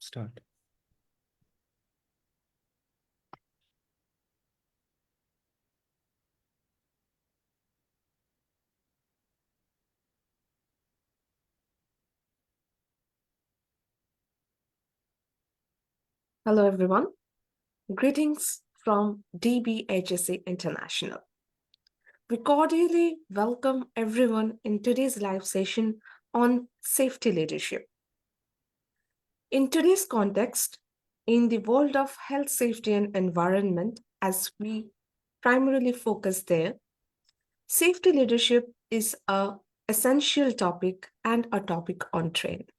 Start. Hello, everyone. Greetings from Dbhsa International. We cordially welcome everyone in today's live session on safety leadership. In today's context, in the world of health, safety, and environment, as we primarily focus there, safety leadership is an essential topic and a topic on trend.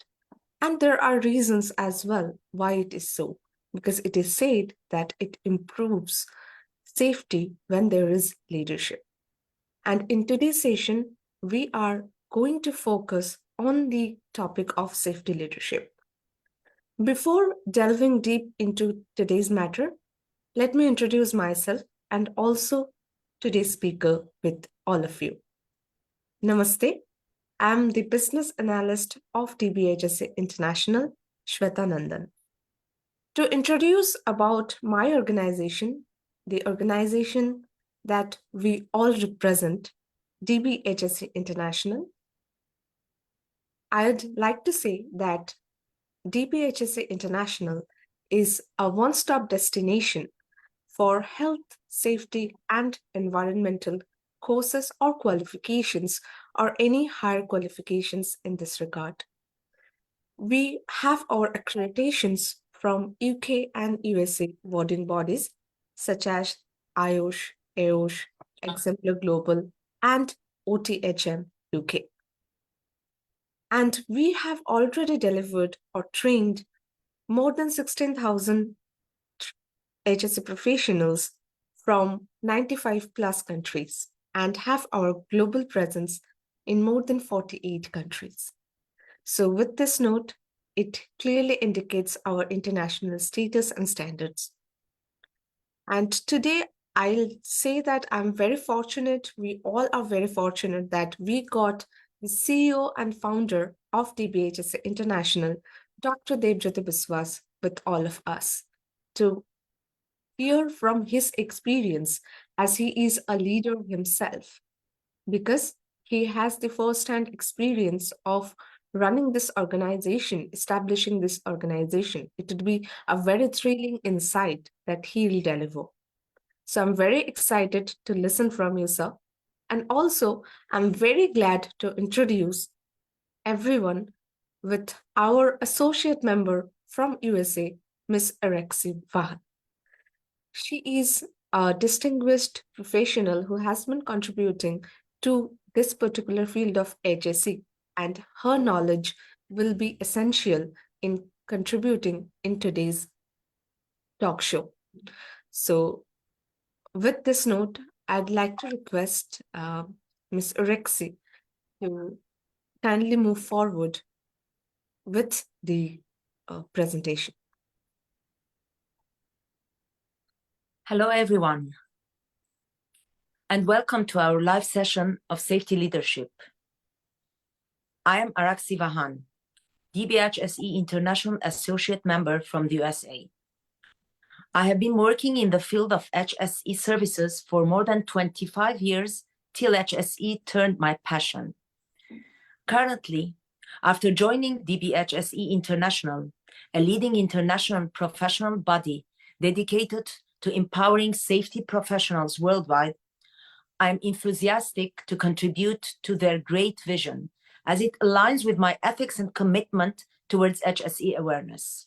And there are reasons as well why it is so, because it is said that it improves safety when there is leadership. And in today's session, we are going to focus on the topic of safety leadership. Before delving deep into today's matter, let me introduce myself and also today's speaker with all of you. Namaste. I'm the business analyst of Dbhsa International, Shweta Nandan. To introduce about my organization, the organization that we all represent, Dbhsa International, I'd like to say that Dbhsa International is a one-stop destination for health, safety, and environmental courses or qualifications or any higher qualifications in this regard. We have our accreditations from UK and USA voting bodies such as IOSH, AOSH, Exemplar Global, and OTHM UK. And we have already delivered or trained more than 16,000 HSE professionals from 95 plus countries and have our global presence in more than 48 countries. So with this note, it clearly indicates our international status and standards. And today, I'll say that I'm very fortunate, we all are very fortunate that we got the CEO and founder of Dbhsa International, Dr. Debjyoti Biswas, with all of us to hear from his experience as he is a leader himself, because he has the first-hand experience of running this organization, establishing this organization. It would be a very thrilling insight that he'll deliver. So I'm very excited to listen from you, sir. And also, I'm very glad to introduce everyone with our associate member from USA, Miss Araxy. She is a distinguished professional who has been contributing to this particular field of HSE, and her knowledge will be essential in contributing in today's talk show. So with this note, I'd like to request Ms. Araxy to kindly move forward with the presentation. Hello, everyone, and welcome to our live session of Safety Leadership. I am Araxy, DBHSE International Associate Member from the USA. I have been working in the field of HSE services for more than 25 years till HSE turned my passion. Currently, after joining DBHSE International, a leading international professional body dedicated to empowering safety professionals worldwide, I am enthusiastic to contribute to their great vision as it aligns with my ethics and commitment towards HSE awareness.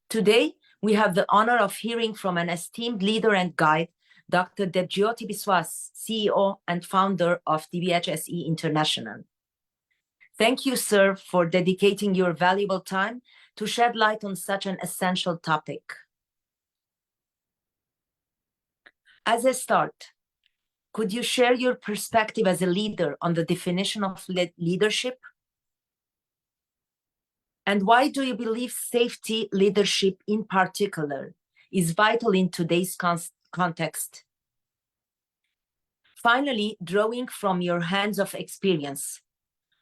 Today, we have the honor of hearing from an esteemed leader and guide, Dr. Debjyoti Biswas, CEO and founder of DBHSE International. Thank you, sir, for dedicating your valuable time to shed light on such an essential topic. As a start, could you share your perspective as a leader on the definition of leadership? And why do you believe safety leadership in particular is vital in today's context? Finally, drawing from your hands of experience,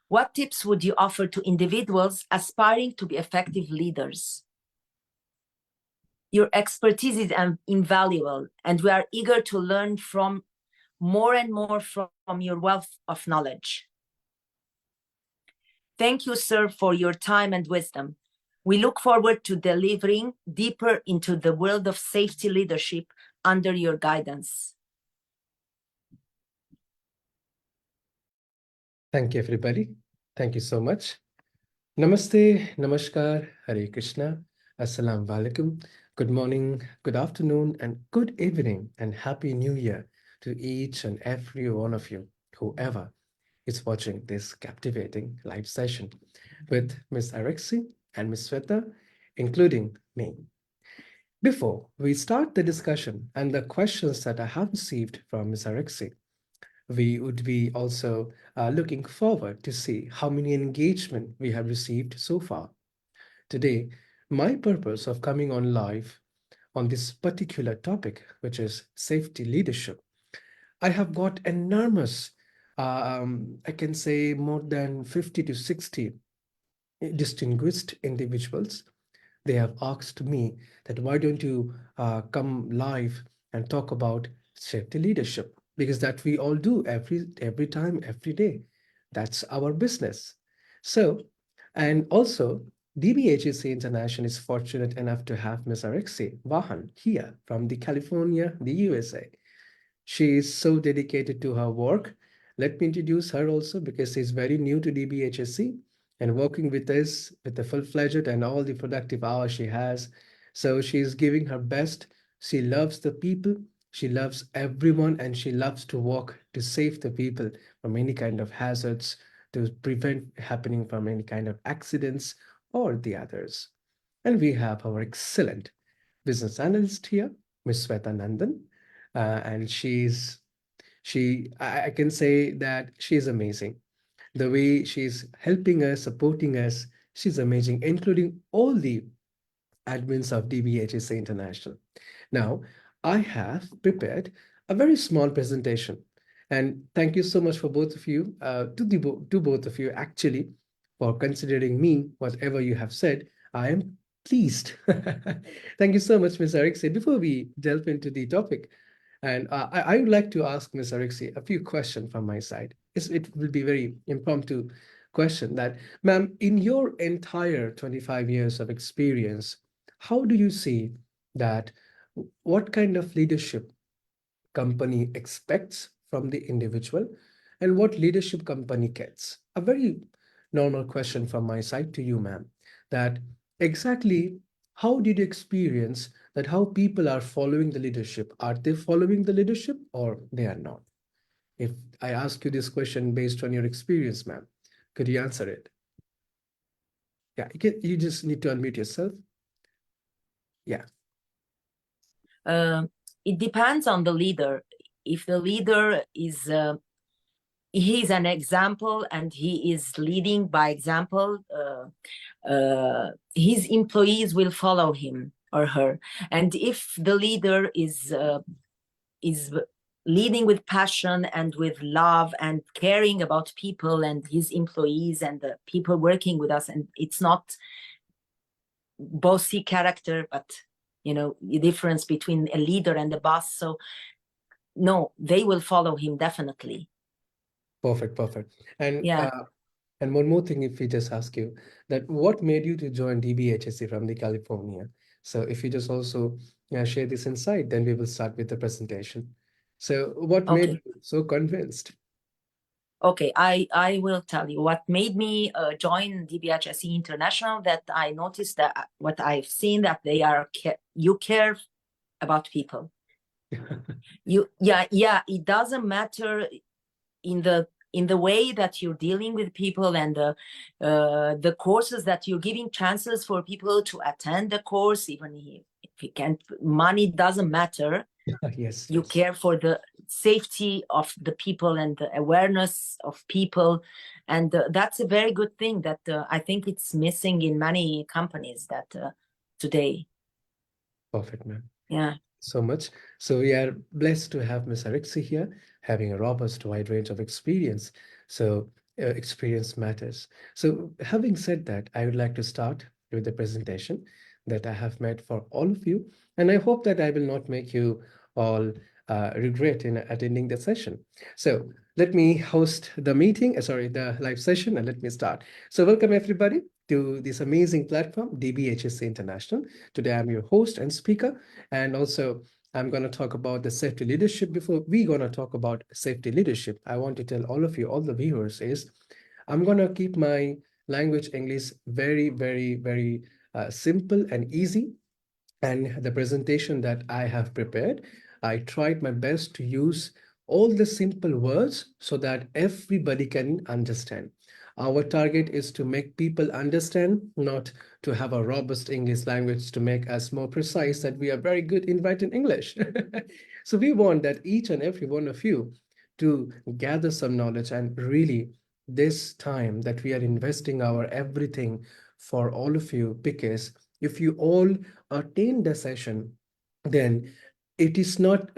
What tips would you offer to individuals aspiring to be effective leaders? Your expertise is invaluable, and we are eager to learn from more and more from your wealth of knowledge. Thank you, sir, for your time and wisdom. We look forward to delivering deeper into the world of safety leadership under your guidance. Thank you, everybody. Thank you so much. Namaste, Namaskar, Hare Krishna, Assalamu Alaikum. Good morning, good afternoon, and good evening, and Happy New Year to each and every one of you, whoever is watching this captivating live session with Miss Araxy and Miss Sweta, including me. Before we start the discussion and the questions that I have received from Miss Araxy, we would be also looking forward to see how many engagement we have received so far. Today, my purpose of coming on live on this particular topic, which is safety leadership, I have got enormous, I can say more than 50 to 60 distinguished individuals. They have asked me that why don't you come live and talk about safety leadership, because that we all do every time, every day. That's our business. So, and also DBHC International is fortunate enough to have Ms. Araxy Vahan here from the California, the USA. She is so dedicated to her work. Let me introduce her also, because she's very new to DBHSC and working with us with the full-fledged and all the productive hours she has. So she's giving her best. She loves the people. She loves everyone, and she loves to work to save the people from any kind of hazards, to prevent happening from any kind of accidents or the others. And we have our excellent business analyst here, Ms. Sweta Nandan, and I can say that she's amazing. The way she's helping us, supporting us, she's amazing, including all the admins of DBHSA International. Now, I have prepared a very small presentation, and thank you so much for both of you, to both of you actually, for considering me, whatever you have said. I am pleased. Thank you so much, Ms. Erickson. Before we delve into the topic, and I would like to ask Ms. Araxy a few questions from my side. It will be very impromptu question that, ma'am, in your entire 25 years of experience, how do you see that what kind of leadership company expects from the individual and what leadership company gets? A very normal question from my side to you, ma'am, that exactly how did you experience that how people are following the leadership? Are they following the leadership or they are not? If I ask you this question based on your experience, ma'am, could you answer it? Yeah, you just need to unmute yourself. Yeah. It depends on the leader. If the leader is he's an example and he is leading by example, his employees will follow him or her. And if the leader is leading with passion and with love and caring about people and his employees and the people working with us, and it's not bossy character, but the difference between a leader and a boss. So no, they will follow him definitely. Perfect. And yeah. And one more thing, if we just ask you that what made you to join DBHSC from the California? So if you just also share this insight, then we will start with the presentation. So what made you so convinced? Okay, I will tell you what made me join DBHSC International, that I noticed that what I've seen, that you care about people. It doesn't matter in the way that you're dealing with people and the courses that you're giving chances for people to attend the course, even if you can't, money doesn't matter. Yes. You care for the safety of the people and the awareness of people, and that's a very good thing that I think it's missing in many companies that today. Perfect, ma'am. Yeah. So much. So we are blessed to have Ms. Araxy here, having a robust, wide range of experience. So experience matters. So having said that, I would like to start with the presentation that I have made for all of you. And I hope that I will not make you all regret in attending the session. So let me host the meeting, the live session, and let me start. So welcome everybody to this amazing platform, DBHSC International. Today I'm your host and speaker, and also I'm going to talk about the safety leadership. Before we going to talk about safety leadership, I want to tell all of you, all the viewers, is I'm going to keep my language English very, very, very simple and easy. And the presentation that I have prepared, I tried my best to use all the simple words so that everybody can understand. Our target is to make people understand, not to have a robust English language to make us more precise that we are very good in writing English. So we want that each and every one of you to gather some knowledge, and really this time that we are investing our everything for all of you, because if you all attend the session, then it is not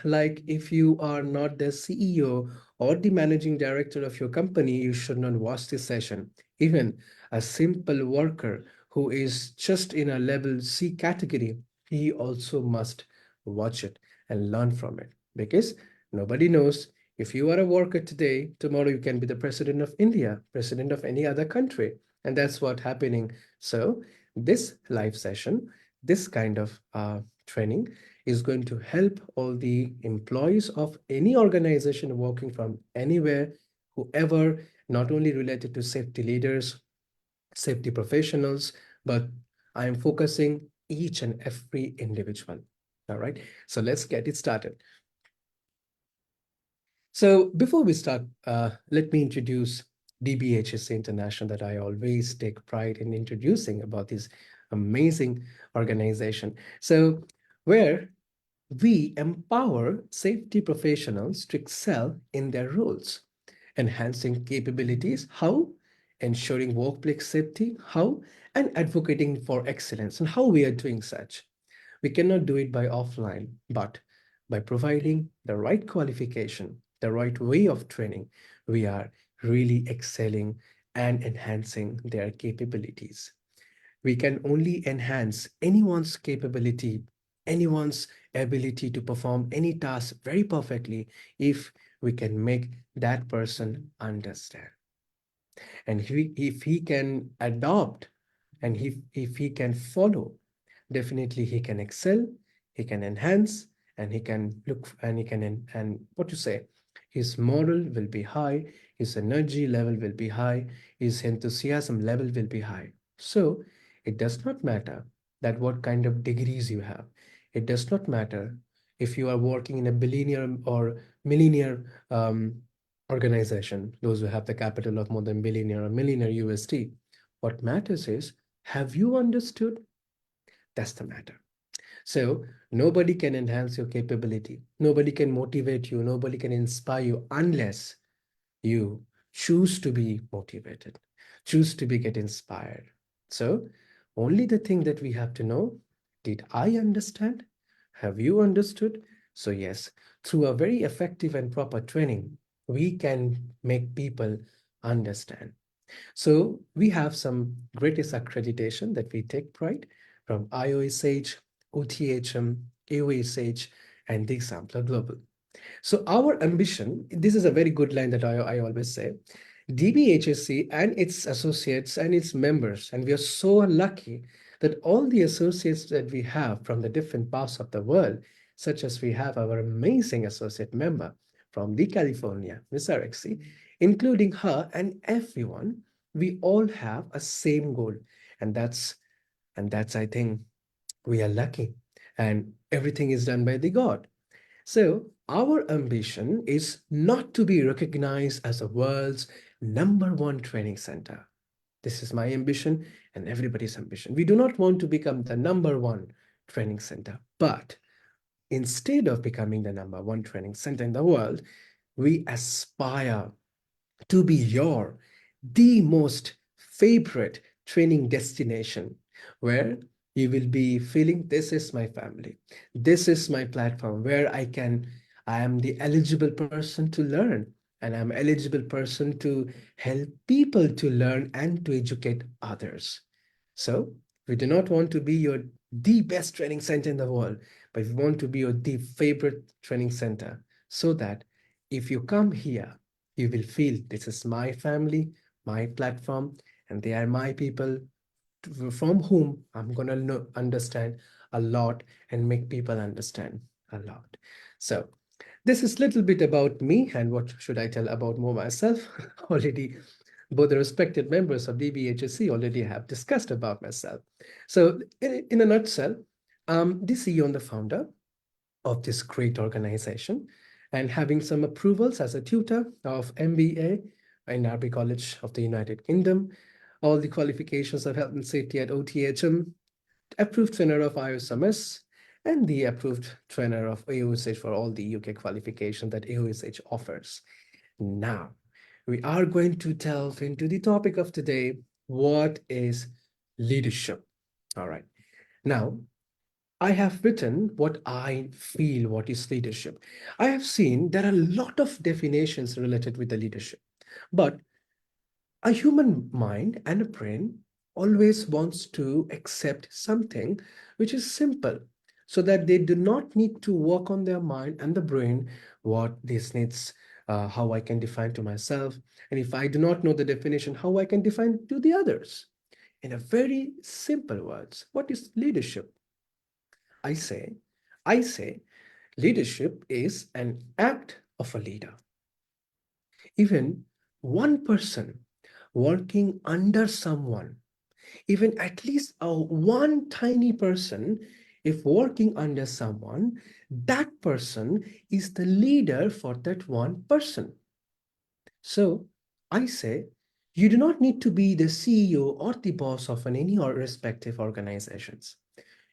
like if you are not the CEO or the managing director of your company, you should not watch this session. Even a simple worker who is just in a level C category, he also must watch it and learn from it, because nobody knows, if you are a worker today, tomorrow you can be the president of India, president of any other country, and that's what happening. So this live session, this kind of training is going to help all the employees of any organization working from anywhere, whoever, not only related to safety leaders, safety professionals, but I am focusing each and every individual. All right, so let's get it started. So before we start, let me introduce DBHSC International, that I always take pride in introducing about this amazing organization. So where we empower safety professionals to excel in their roles, enhancing capabilities, how, ensuring workplace safety, how, and advocating for excellence, and how we are doing such. We cannot do it by offline, but by providing the right qualification, the right way of training, we are really excelling and enhancing their capabilities. We can only enhance anyone's capability, anyone's ability to perform any task very perfectly if we can make that person understand. And if he can adopt, and if he can follow, definitely he can excel, he can enhance, and he can look, and he can, and what to say, his moral will be high, his energy level will be high, his enthusiasm level will be high. So it does not matter that what kind of degrees you have. It does not matter if you are working in a billionaire or millionaire organization, those who have the capital of more than billionaire or millionaire USD. What matters is, have you understood? That's the matter. So nobody can enhance your capability. Nobody can motivate you. Nobody can inspire you unless you choose to be motivated, choose to be get inspired. So only the thing that we have to know, did I understand? Have you understood? So yes, through a very effective and proper training, we can make people understand. So we have some greatest accreditation that we take pride from IOSH, OTHM, AOSH, and the Exampler Global. So our ambition, this is a very good line that I always say, DBHSC and its associates and its members, and we are so lucky that all the associates that we have from the different parts of the world, such as we have our amazing associate member from the California, Miss Araxy, including her and everyone, we all have a same goal. And that's I think we are lucky. And everything is done by the God. So our ambition is not to be recognized as the world's #1 training center. This is my ambition and everybody's ambition. We do not want to become the #1 training center, but instead of becoming the #1 training center in the world, we aspire to be the most favorite training destination, where you will be feeling, this is my family, this is my platform where I am the eligible person to learn, and I'm an eligible person to help people to learn and to educate others. So we do not want to be your the best training center in the world, but we want to be your the favorite training center so that if you come here, you will feel this is my family, my platform, and they are my people from whom I'm going to understand a lot and make people understand a lot. So this is a little bit about me, and what should I tell about more myself? Already, both the respected members of DBHSC already have discussed about myself. So in a nutshell, I'm the CEO and the founder of this great organization, and having some approvals as a tutor of MBA in Arabic College of the United Kingdom, all the qualifications of health and safety at OTHM, approved trainer of ISMS, and the approved trainer of AOSH for all the UK qualification that AOSH offers. Now, we are going to delve into the topic of today. What is leadership? All right. Now, I have written what I feel what is leadership. I have seen there are a lot of definitions related with the leadership, but a human mind and a brain always wants to accept something which is simple so that they do not need to work on their mind and the brain what this needs, how I can define to myself, and if I do not know the definition, how I can define to the others. In a very simple words, what is leadership? I say, I say leadership is an act of a leader. Even one person working under someone, even at least one tiny person, if working under someone, that person is the leader for that one person. So I say, you do not need to be the CEO or the boss of any or respective organizations.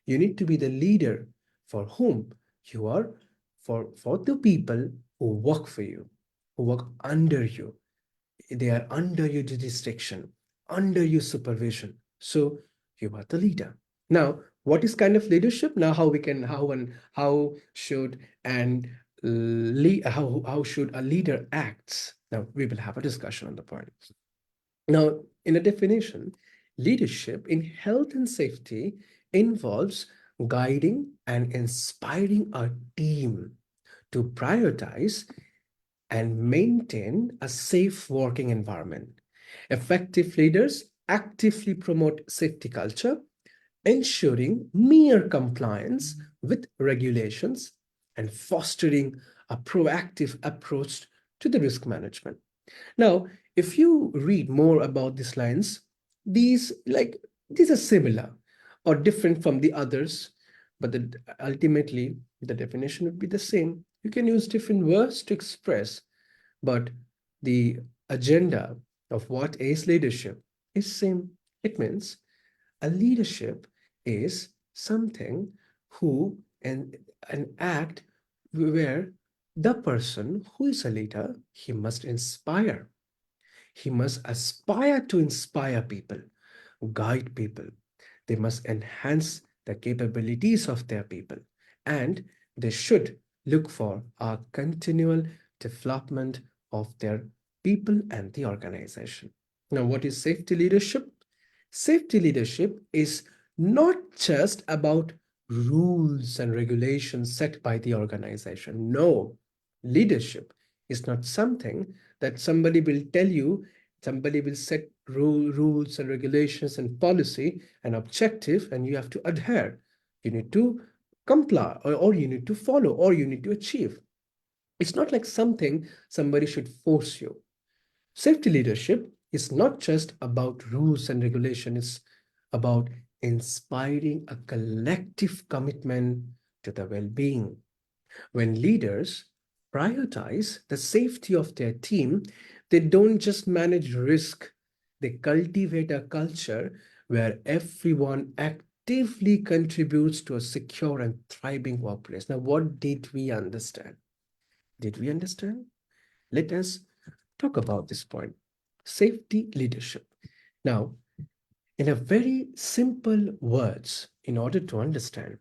You need to be the leader for whom you are, for the people who work for you, who work under you. They are under your jurisdiction, under your supervision. So you are the leader. Now, what is kind of leadership? Now, how we can, how should and how should a leader acts? Now, we will have a discussion on the point. Now, in a definition, leadership in health and safety involves guiding and inspiring a team to prioritize and maintain a safe working environment. Effective leaders actively promote safety culture, ensuring mere compliance with regulations and fostering a proactive approach to the risk management. Now, if you read more about these lines, these these are similar or different from the others, but ultimately the definition would be the same. You can use different words to express, but the agenda of what is leadership is same. It means a leadership is something who an act where the person who is a leader, he must inspire. He must aspire to inspire people, guide people. They must enhance the capabilities of their people, and they should look for a continual development of their people and the organization. Now, what is safety leadership? Safety leadership is not just about rules and regulations set by the organization. No, leadership is not something that somebody will tell you, somebody will set rules and regulations and policy and objective, and you have to adhere. You need to comply, or you need to follow, or you need to achieve. It's not like something somebody should force you. Safety leadership is not just about rules and regulation, it's about inspiring a collective commitment to the well-being. When leaders prioritize the safety of their team, they don't just manage risk, they cultivate a culture where everyone actively contributes to a secure and thriving workplace. Now, what did we understand? Did we understand? Let us talk about this point. Safety leadership. Now, in a very simple words, in order to understand,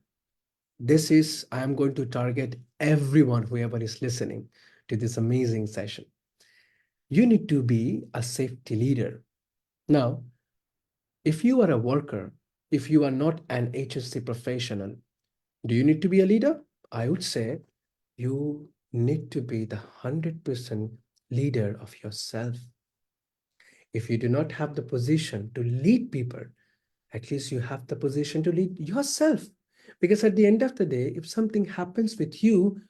this is, I am going to target everyone, whoever is listening to this amazing session. You need to be a safety leader. Now, if you are a worker, if you are not an HSC professional, do you need to be a leader? I would say you need to be the 100% leader of yourself. If you do not have the position to lead people, at least you have the position to lead yourself. Because at the end of the day, if something happens with you,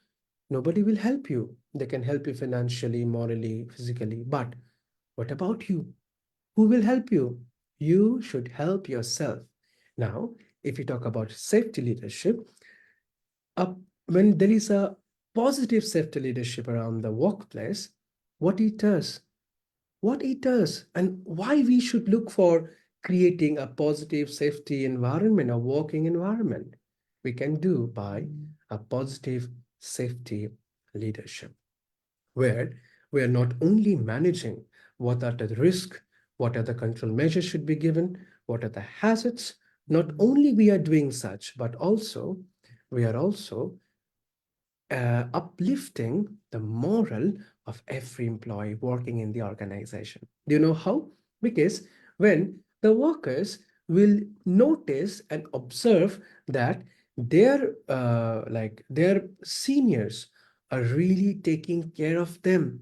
nobody will help you. They can help you financially, morally, physically. But what about you? Who will help you? You should help yourself. Now, if you talk about safety leadership, uh, when there is a positive safety leadership around the workplace, what it does, and why we should look for creating a positive safety environment, a working environment, we can do by a positive safety leadership, where we are not only managing what are the risks, what are the control measures should be given, what are the hazards. Not only we are doing such, but also we are also uplifting the moral of every employee working in the organization. Do you know how? Because when the workers will notice and observe that their seniors are really taking care of them,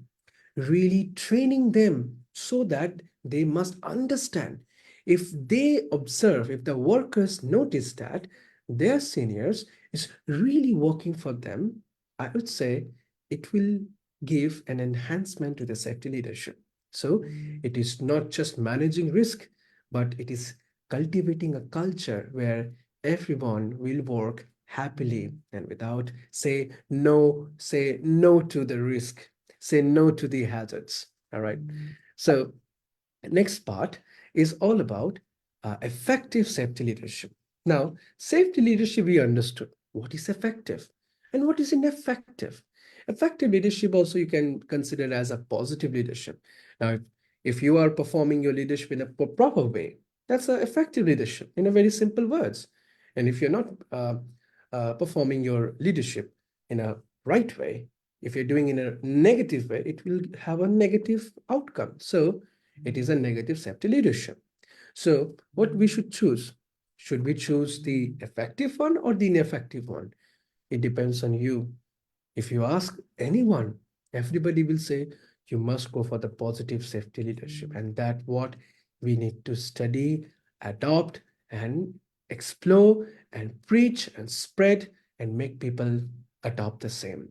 really training them so that they must understand. If they observe, if the workers notice that their seniors is really working for them, I would say it will give an enhancement to the safety leadership. So it is not just managing risk, but it is cultivating a culture where everyone will work happily and without say no to the risk, say no to the hazards. All right. So next part is all about effective safety leadership. Now, safety leadership, we understood what is effective and what is ineffective. Effective leadership also you can consider as a positive leadership. Now, if you are performing your leadership in a proper way, that's an effective leadership in a very simple words. And if you're not performing your leadership in a right way, if you're doing in a negative way, it will have a negative outcome. So it is a negative safety leadership. So what we should choose? Should we choose the effective one or the ineffective one? It depends on you. If you ask anyone, everybody will say you must go for the positive safety leadership. And that what we need to study, adopt, and explore and preach and spread and make people adopt the same.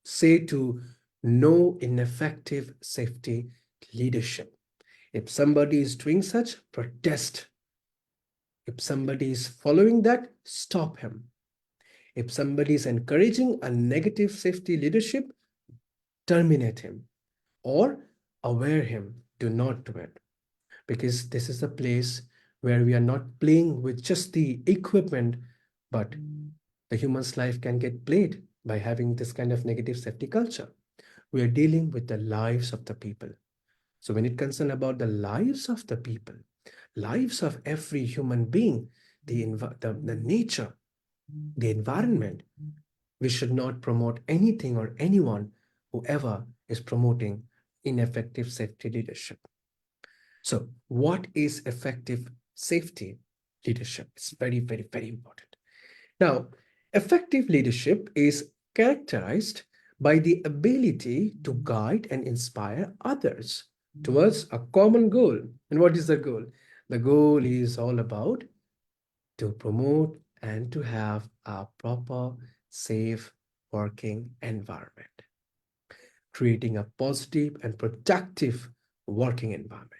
Say to no ineffective safety leadership. If somebody is doing such, protest. If somebody is following that, stop him. If somebody is encouraging a negative safety leadership, terminate him or aware him. Do not do it. Because this is a place where we are not playing with just the equipment, but the human's life can get played by having this kind of negative safety culture. We are dealing with the lives of the people. So when it concerns about the lives of the people, lives of every human being, the nature, the environment, we should not promote anything or anyone whoever is promoting ineffective safety leadership. So what is effective safety leadership? It's very, very, very important. Now, effective leadership is characterized by the ability to guide and inspire others towards a common goal. And what is the goal? The goal is all about to promote and to have a proper, safe working environment, creating a positive and productive working environment.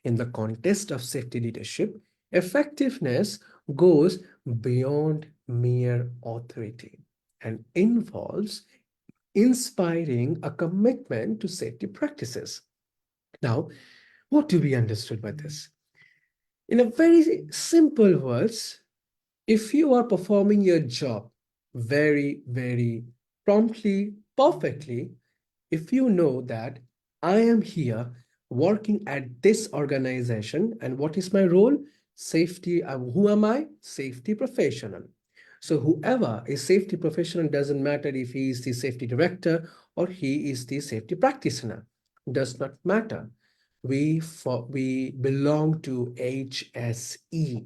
In the context of safety leadership, effectiveness goes beyond mere authority and involves inspiring a commitment to safety practices. Now, what do we understood by this? In a very simple words, if you are performing your job very, very promptly, perfectly, if you know that I am here working at this organization and what is my role? Safety. Who am I? Safety professional. So whoever is safety professional, doesn't matter if he is the safety director or he is the safety practitioner. does not matter. We belong to HSE.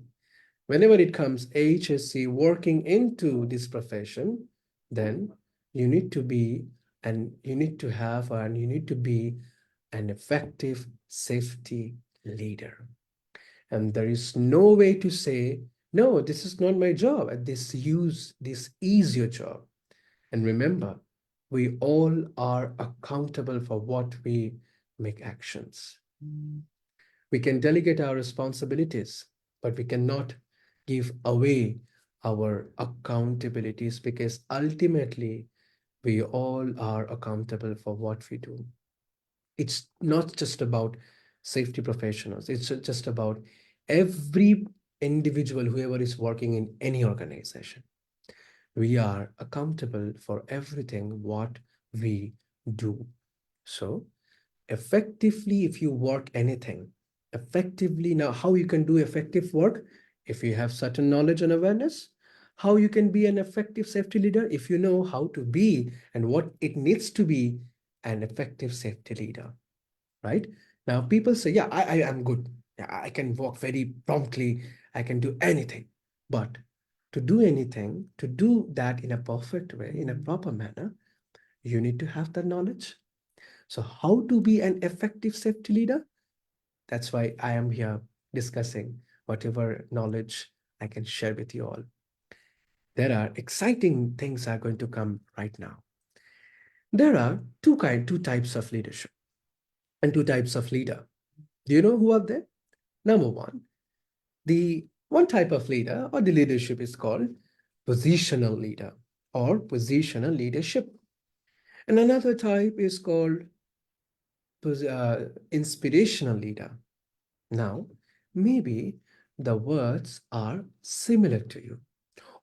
Whenever it comes HSE working into this profession, then you need to be and you need to have and you need to be an effective safety leader. And there is no way to say, no, this is not my job. And this is your job. And remember, we all are accountable for what we make actions. We can delegate our responsibilities, but we cannot give away our accountabilities because ultimately we all are accountable for what we do. It's not just about safety professionals, it's just about every individual, whoever is working in any organization. We are accountable for everything what we do. So effectively, if you work anything effectively, now how you can do effective work if you have certain knowledge and awareness, how you can be an effective safety leader if you know how to be and what it needs to be an effective safety leader, right? Now people say, yeah, I am good. Yeah, I can walk very promptly. I can do anything. But to do anything, to do that in a perfect way, in a proper manner, you need to have the knowledge. So how to be an effective safety leader? That's why I am here discussing whatever knowledge I can share with you all. There are exciting things are going to come right now. There are two types of leadership and two types of leader. Do you know who are they? Number one, the one type of leader or the leadership is called positional leader or positional leadership. And another type is called inspirational leader. Now, maybe the words are similar to you,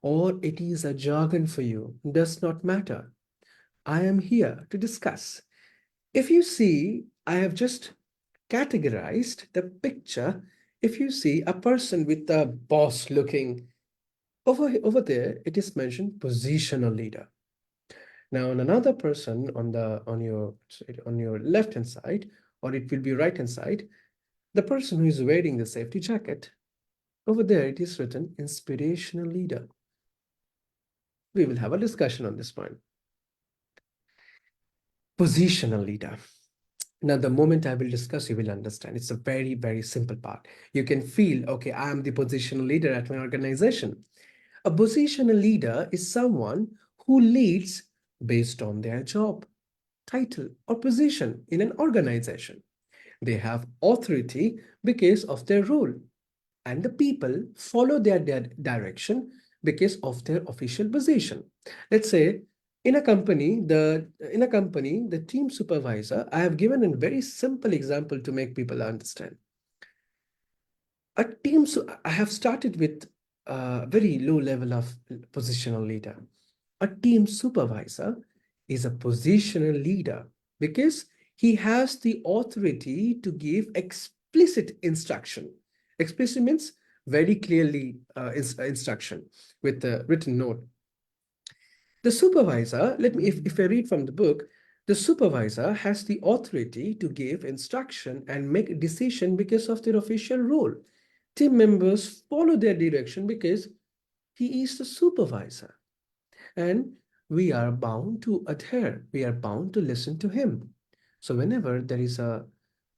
or it is a jargon for you, does not matter. I am here to discuss. If you see, I have just categorized the picture. If you see a person with a boss looking over there, it is mentioned positional leader. Now, another person on your left hand side, or it will be right hand side, the person who is wearing the safety jacket, over there it is written inspirational leader. We will have a discussion on this point. Positional leader. Now, the moment I will discuss, you will understand. It's a very, very simple part. You can feel, okay, I am the positional leader at my organization. A positional leader is someone who leads based on their job, title, or position in an organization. They have authority because of their role, and the people follow their direction because of their official position. Let's say in a company, the team supervisor, I have given a very simple example to make people understand. I have started with a very low level of positional leader. A team supervisor is a positional leader because he has the authority to give explicit instruction. Explicit means very clearly instruction with a written note. The supervisor, if I read from the book, the supervisor has the authority to give instruction and make a decision because of their official role. Team members follow their direction because he is the supervisor. And we are bound to adhere. We are bound to listen to him. So whenever there is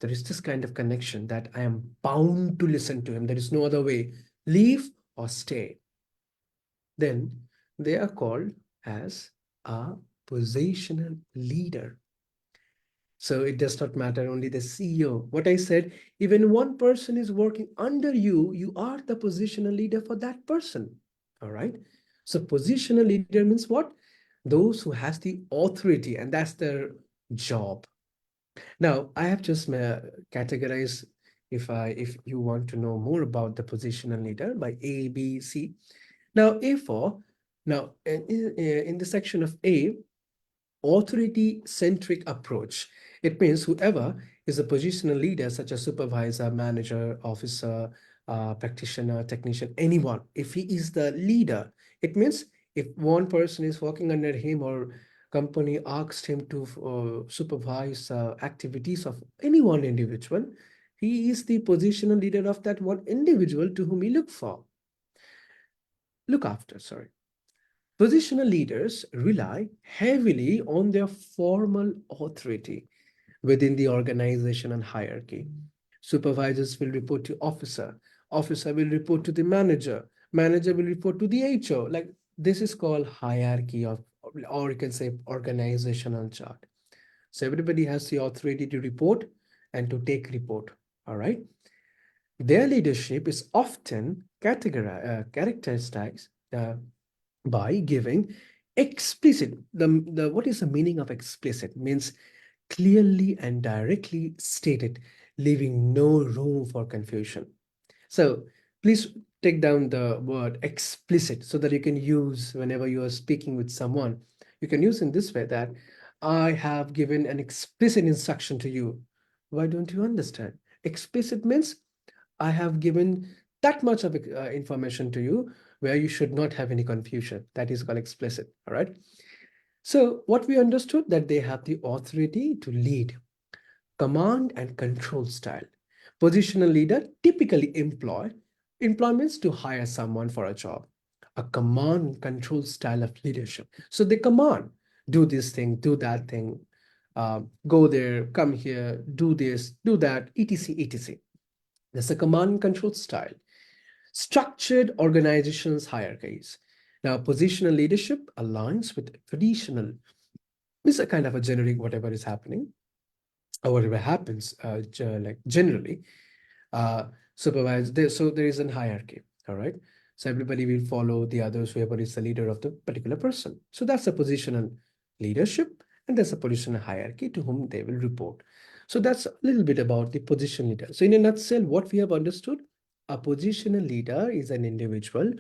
this kind of connection that I am bound to listen to him, there is no other way, leave or stay, then they are called as a positional leader. So it does not matter only the CEO. What I said, even one person is working under you, you are the positional leader for that person. All right. So positional leader means what? Those who has the authority, and that's their job. Now, I have just categorized, if you want to know more about the positional leader, by A, B, C. Now, now in the section of A, authority-centric approach. It means whoever is a positional leader, such as supervisor, manager, officer, practitioner, technician, anyone, if he is the leader, it means if one person is working under him or company asked him to supervise activities of any one individual, he is the positional leader of that one individual to whom he look after, sorry. Positional leaders rely heavily on their formal authority within the organization and hierarchy. Supervisors will report to officer will report to the manager will report to the HO. Like, this is called hierarchy of, or you can say organizational chart. So everybody has the authority to report and to take report. All right. Their leadership is often characterized by giving explicit. The what is the meaning of explicit? Means clearly and directly stated, leaving no room for confusion. So please take down the word explicit so that you can use whenever you are speaking with someone. You can use in this way that I have given an explicit instruction to you. Why don't you understand? Explicit means I have given that much of information to you where you should not have any confusion. That is called explicit. All right. So what we understood, that they have the authority to lead, command and control style. Positional leader typically employments to hire someone for a job. A command and control style of leadership. So they command, do this thing, do that thing, go there, come here, do this, do that, etc. etc. That's a command and control style. Structured organizations hierarchies. Now, positional leadership aligns with traditional. This is a kind of a generic whatever is happening or whatever happens, like generally, supervised. So there is a hierarchy. All right. So everybody will follow the others, whoever is the leader of the particular person. So that's a positional leadership, and there's a positional hierarchy to whom they will report. So that's a little bit about the position leader. So in a nutshell, what we have understood, a positional leader is an individual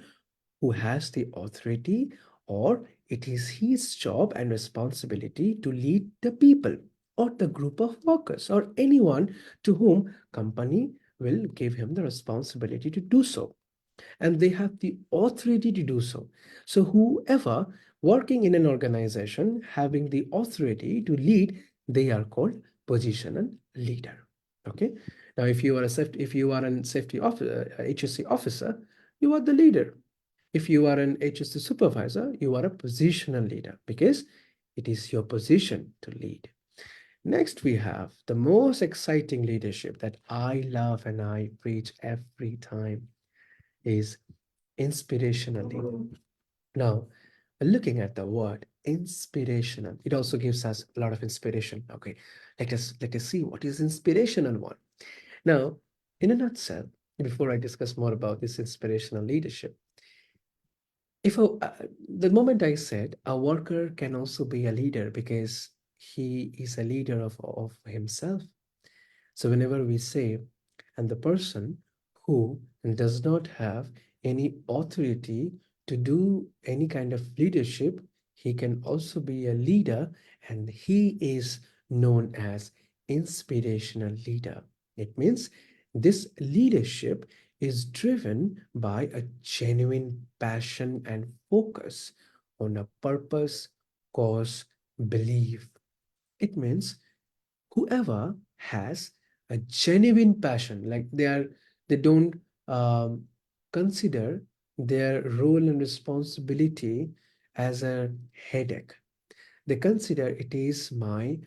who has the authority, or it is his job and responsibility to lead the people or the group of workers or anyone to whom company will give him the responsibility to do so, and they have the authority to do so. So whoever working in an organization having the authority to lead, they are called positional leader. Okay. Now if you are a safety officer, HSC officer, you are the leader. If you are an HSC supervisor, you are a positional leader because it is your position to lead. Next, we have the most exciting leadership that I love and I preach every time is inspirational leader. Now, looking at the word inspirational, it also gives us a lot of inspiration. Okay, let us see what is inspirational one. Now, in a nutshell, before I discuss more about this inspirational leadership, the moment I said a worker can also be a leader because he is a leader of himself. So whenever we say, and the person who does not have any authority to do any kind of leadership, he can also be a leader, and he is known as inspirational leader. It means this leadership is driven by a genuine passion and focus on a purpose, cause, belief. It means whoever has a genuine passion, like they don't um, consider their role and responsibility as a headache. They consider it is my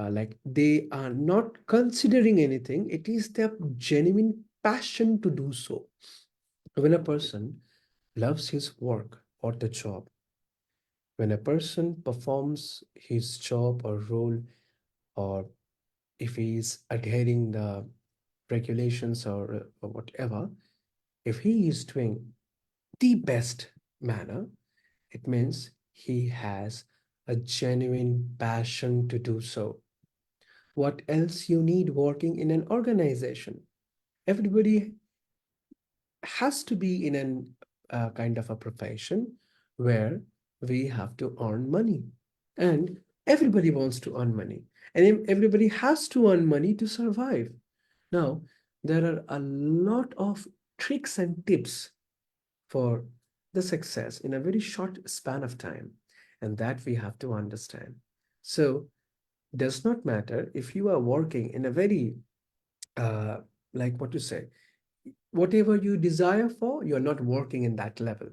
like they are not considering anything. It is their genuine passion to do so. When a person loves his work or the job, when a person performs his job or role, or if he is adhering the regulations or whatever, if he is doing the best manner, it means he has a genuine passion to do so. What else you need working in an organization? Everybody has to be in an kind of a profession where we have to earn money, and everybody wants to earn money, and everybody has to earn money to survive. Now, there are a lot of tricks and tips for the success in a very short span of time. And that we have to understand. So does not matter if you are working in a very, uh, like what to say, whatever you desire for, you're not working in that level.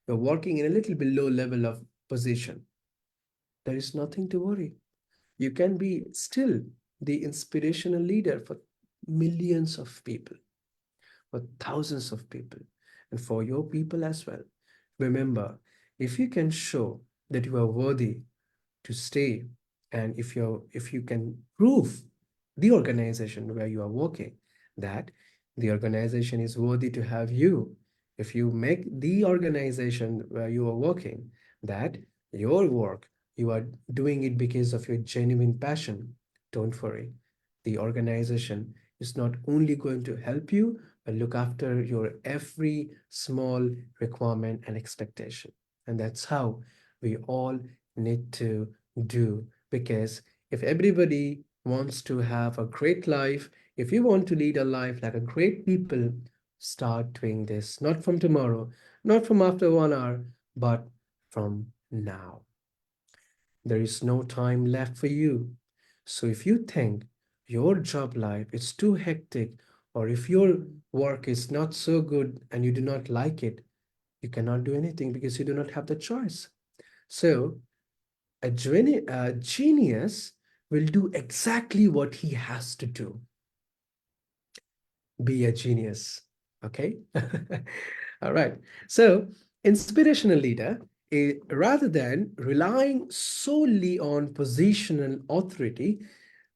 You're working in a little below level of position. There is nothing to worry. You can be still the inspirational leader for millions of people, for thousands of people, and for your people as well. Remember, if you can show that you are worthy to stay, and if you can prove the organization where you are working that the organization is worthy to have you, if you make the organization where you are working that your work, you are doing it because of your genuine passion, don't worry, the organization is not only going to help you but look after your every small requirement and expectation. And that's how we all need to do, because if everybody wants to have a great life, if you want to lead a life like a great people, start doing this, not from tomorrow, not from after 1 hour, but from now. There is no time left for you. So if you think your job life is too hectic, or if your work is not so good and you do not like it, you cannot do anything because you do not have the choice. So a genius will do exactly what he has to do. Be a genius. Okay? All right. So, inspirational leader, rather than relying solely on positional authority,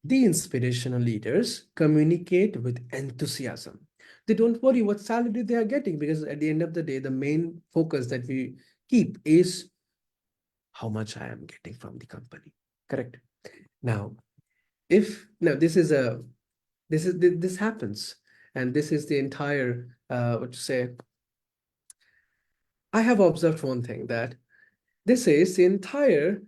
the inspirational leaders communicate with enthusiasm. They don't worry what salary they are getting, because at the end of the day, the main focus that we keep is how much I am getting from the company. Correct. Now, if now this happens, and this is the entire what to say. I have observed one thing, that this is the entire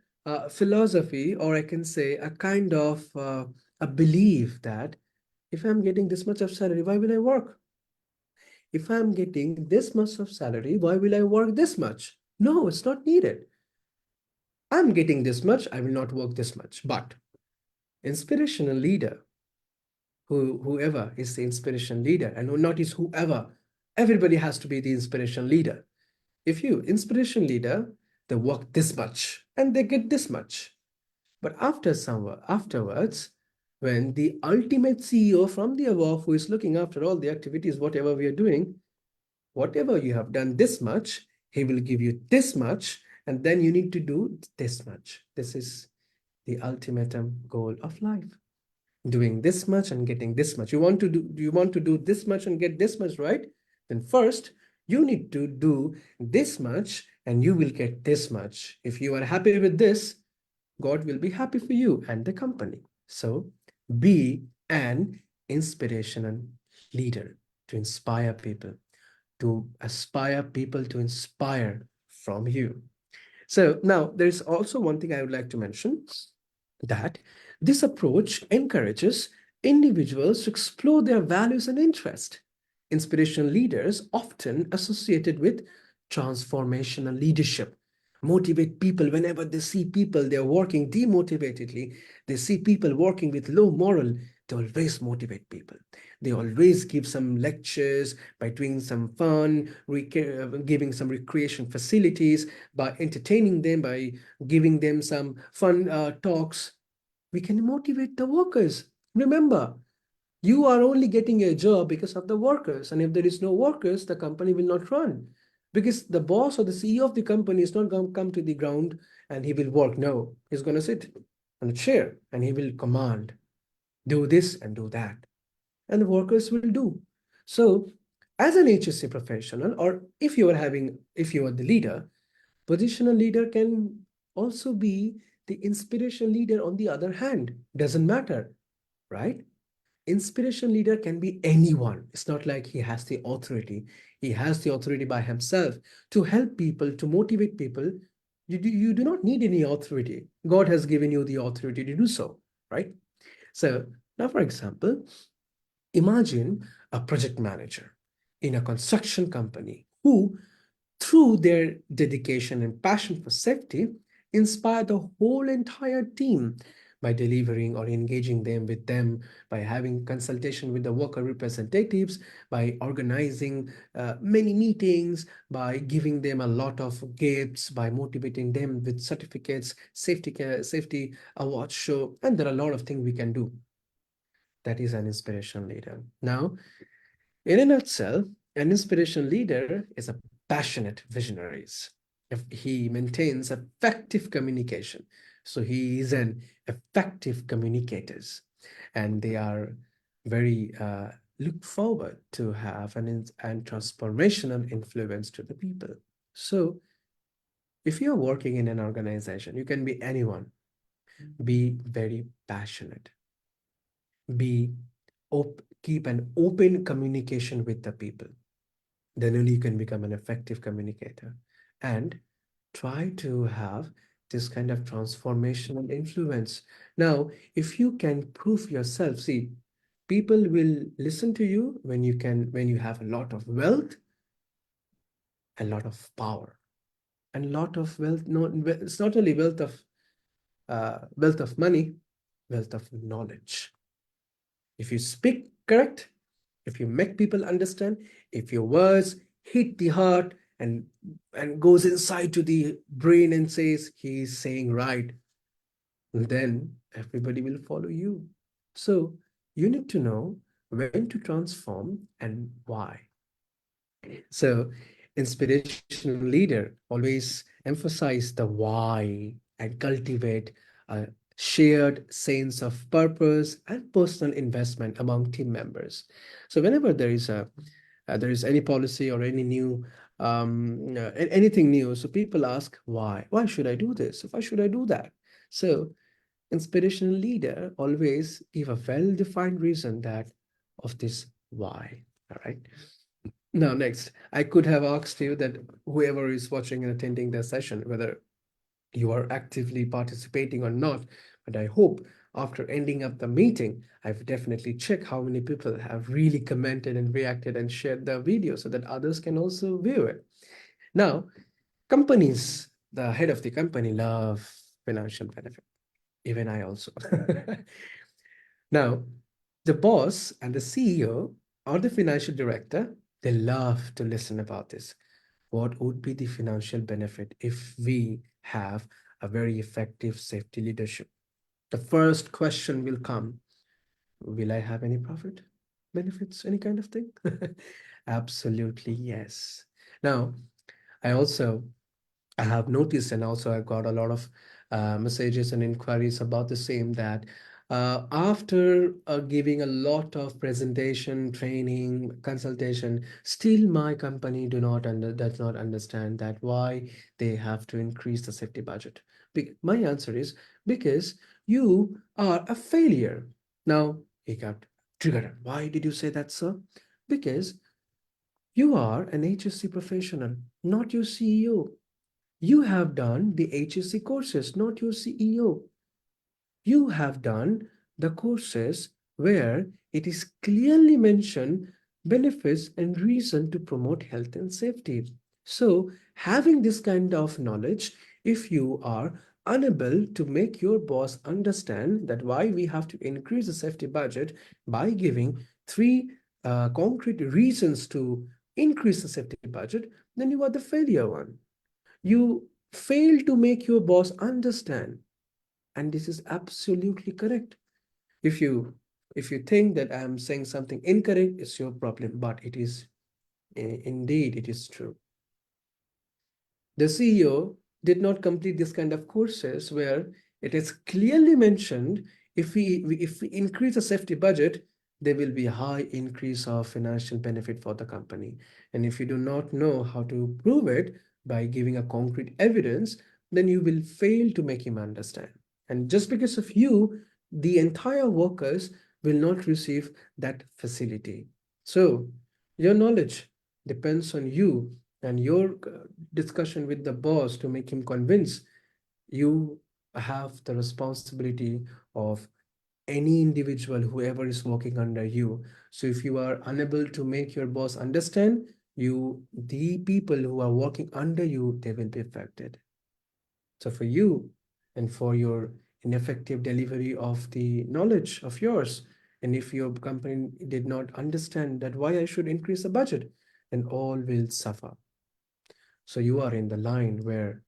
philosophy, or I can say a kind of a belief that if I'm getting this much of salary, why will I work? If I'm getting this much of salary, why will I work this much? No, it's not needed. I'm getting this much, I will not work this much. But inspirational leader, whoever is the inspiration leader, and not is whoever, everybody has to be the inspiration leader. If you inspiration leader, they work this much and they get this much. But afterwards, when the ultimate CEO from the above, who is looking after all the activities, whatever we are doing, whatever you have done this much, he will give you this much, and then you need to do this much. This is the ultimatum goal of life. Doing this much and getting this much. You want to do this much and get this much, right? Then first you need to do this much and you will get this much. If you are happy with this, God will be happy for you and the company. So be an inspirational leader to inspire people, to aspire people to inspire from you. So now there's also one thing I would like to mention, that this approach encourages individuals to explore their values and interest. Inspirational leaders, often associated with transformational leadership, motivate people whenever they see people they're working demotivatedly, they see people working with low moral, they always motivate people. They always give some lectures by doing some fun, giving some recreation facilities, by entertaining them, by giving them some fun talks. We can motivate the workers. Remember, you are only getting a job because of the workers. And if there is no workers, the company will not run. Because the boss or the CEO of the company is not going to come to the ground and he will work. No, he's going to sit on a chair and he will command, do this and do that. And the workers will do. So as an HSC professional, or if you are the leader, positional leader can also be the inspiration leader on the other hand. Doesn't matter, right? Inspiration leader can be anyone. It's not like he has the authority. He has the authority by himself to help people, to motivate people. You do not need any authority. God has given you the authority to do so, right? So now, for example, imagine a project manager in a construction company who, through their dedication and passion for safety, inspire the whole entire team by delivering or engaging them with them, by having consultation with the worker representatives, by organizing many meetings, by giving them a lot of gifts, by motivating them with certificates, safety awards show, and there are a lot of things we can do. That is an inspirational leader. Now, in a nutshell, an inspirational leader is a passionate visionary. If he maintains effective communication, so he is an effective communicators, and they are very look forward to have an transformational influence to the people. So, if you are working in an organization, you can be anyone. Be very passionate. Be keep an open communication with the people. Then only you can become an effective communicator. And try to have this kind of transformational influence. Now, if you can prove yourself, see, people will listen to you when you have a lot of wealth, a lot of power, and a lot of wealth. No, it's not only wealth of money, wealth of knowledge. If you speak correct, if you make people understand, if your words hit the heart and goes inside to the brain and says he's saying right, then everybody will follow you. So you need to know when to transform and why. So inspirational leader always emphasize the why and cultivate a shared sense of purpose and personal investment among team members. So whenever there is any policy or any new anything new, so people ask why should I do this, why should I do that? So inspirational leader always give a well-defined reason that of this why. All right. Now, next, I could have asked you that whoever is watching and attending the session, whether you are actively participating or not, but I hope after ending up the meeting, I've definitely checked how many people have really commented and reacted and shared the video so that others can also view it. Now, companies, the head of the company love financial benefit. Even I also. Now, the boss and the CEO or the financial director, they love to listen about this. What would be the financial benefit if we have a very effective safety leadership? The first question will come, will I have any profit? Benefits, any kind of thing? Absolutely, yes. Now, I also I have noticed, and also I got a lot of messages and inquiries about the same, that after giving a lot of presentation, training, consultation, still my company does not understand that why they have to increase the safety budget. My answer is because you are a failure. Now he got triggered. Why did you say that, sir? Because you are an HSC professional, not your CEO. You have done the HSC courses, not your CEO. You have done the courses where it is clearly mentioned benefits and reason to promote health and safety. So, having this kind of knowledge, if you are unable to make your boss understand that why we have to increase the safety budget by giving three concrete reasons to increase the safety budget, then you are the failure one. You fail to make your boss understand, and this is absolutely correct. If you think that I'm saying something incorrect, it's your problem, but it is indeed it is true. The CEO did not complete this kind of courses where it is clearly mentioned if we increase the safety budget, there will be a high increase of financial benefit for the company. And if you do not know how to prove it by giving a concrete evidence, then you will fail to make him understand. And just because of you, the entire workers will not receive that facility. So your knowledge depends on you and your discussion with the boss to make him convince. You have the responsibility of any individual, whoever is working under you. So if you are unable to make your boss understand, the people who are working under you, they will be affected. So for you and for your ineffective delivery of the knowledge of yours, and if your company did not understand that why I should increase the budget, then all will suffer. So you are in the line where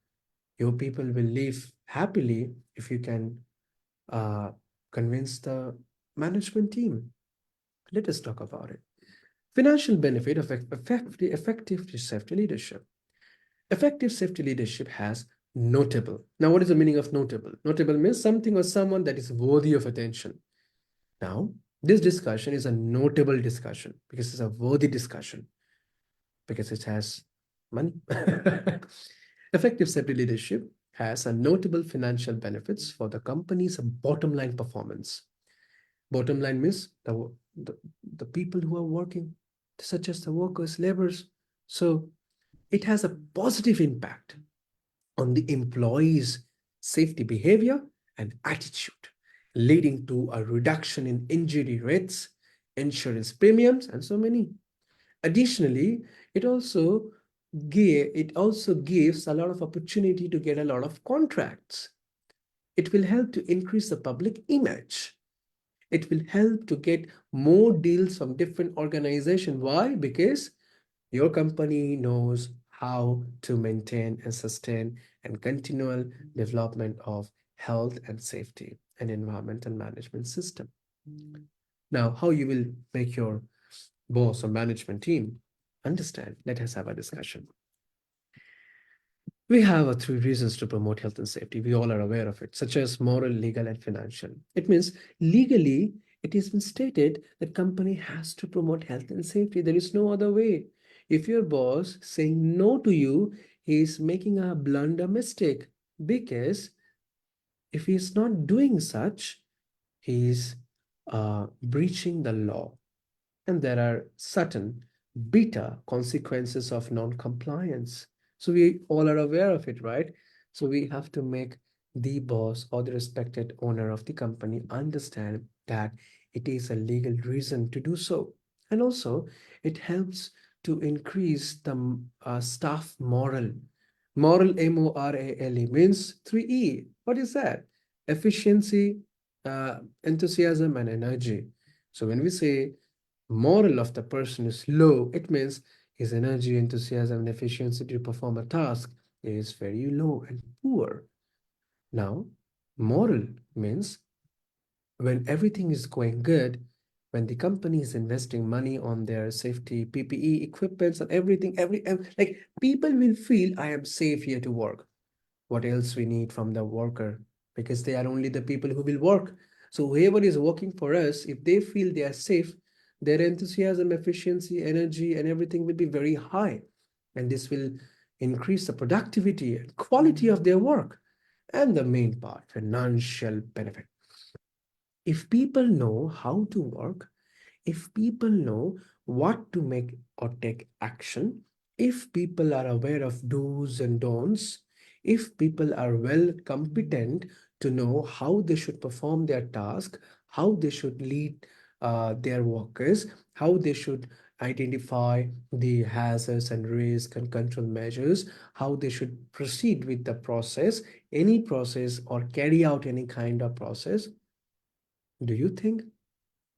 your people will live happily if you can uh, convince the management team. Let us talk about it. Financial benefit of effective safety leadership. Effective safety leadership has notable. Now, what is the meaning of notable? Notable means something or someone that is worthy of attention. Now, this discussion is a notable discussion because it's a worthy discussion because it has money. Effective safety leadership has a notable financial benefits for the company's bottom line performance. Bottom line means the, the people who are working, such as the workers, laborers. So it has a positive impact on the employees' safety behavior and attitude, leading to a reduction in injury rates, insurance premiums, and so many. Additionally, it also gives a lot of opportunity to get a lot of contracts. It will help to increase the public image. It will help to get more deals from different organizations. Why? Because your company knows how to maintain and sustain and continual development of health and safety and environmental management system. Now, how you will make your boss or management team understand? Let us have a discussion. We have three reasons to promote health and safety. We all are aware of it, such as moral, legal, and financial. It means legally, it has been stated that company has to promote health and safety. There is no other way. If your boss saying no to you, he is making a blunder mistake because if he is not doing such, he is breaching the law. And there are certain bitter consequences of non-compliance. So we all are aware of it, right? So we have to make the boss or the respected owner of the company understand that it is a legal reason to do so. And also, it helps to increase the staff moral. Moral, M-O-R-A-L-E, means 3E. What is that? Efficiency, enthusiasm, and energy. So when we say moral of the person is low, it means his energy, enthusiasm, and efficiency to perform a task is very low and poor. Now, moral means when everything is going good, when the company is investing money on their safety, PPE, equipments, and everything, like people will feel I am safe here to work. What else we need from the worker? Because they are only the people who will work. So whoever is working for us, if they feel they are safe, their enthusiasm, efficiency, energy, and everything will be very high. And this will increase the productivity and quality of their work. And the main part, financial benefit. If people know how to work, if people know what to make or take action, if people are aware of do's and don'ts, if people are well competent to know how they should perform their task, how they should lead their workers, how they should identify the hazards and risk and control measures, how they should proceed with the process, any process or carry out any kind of process, do you think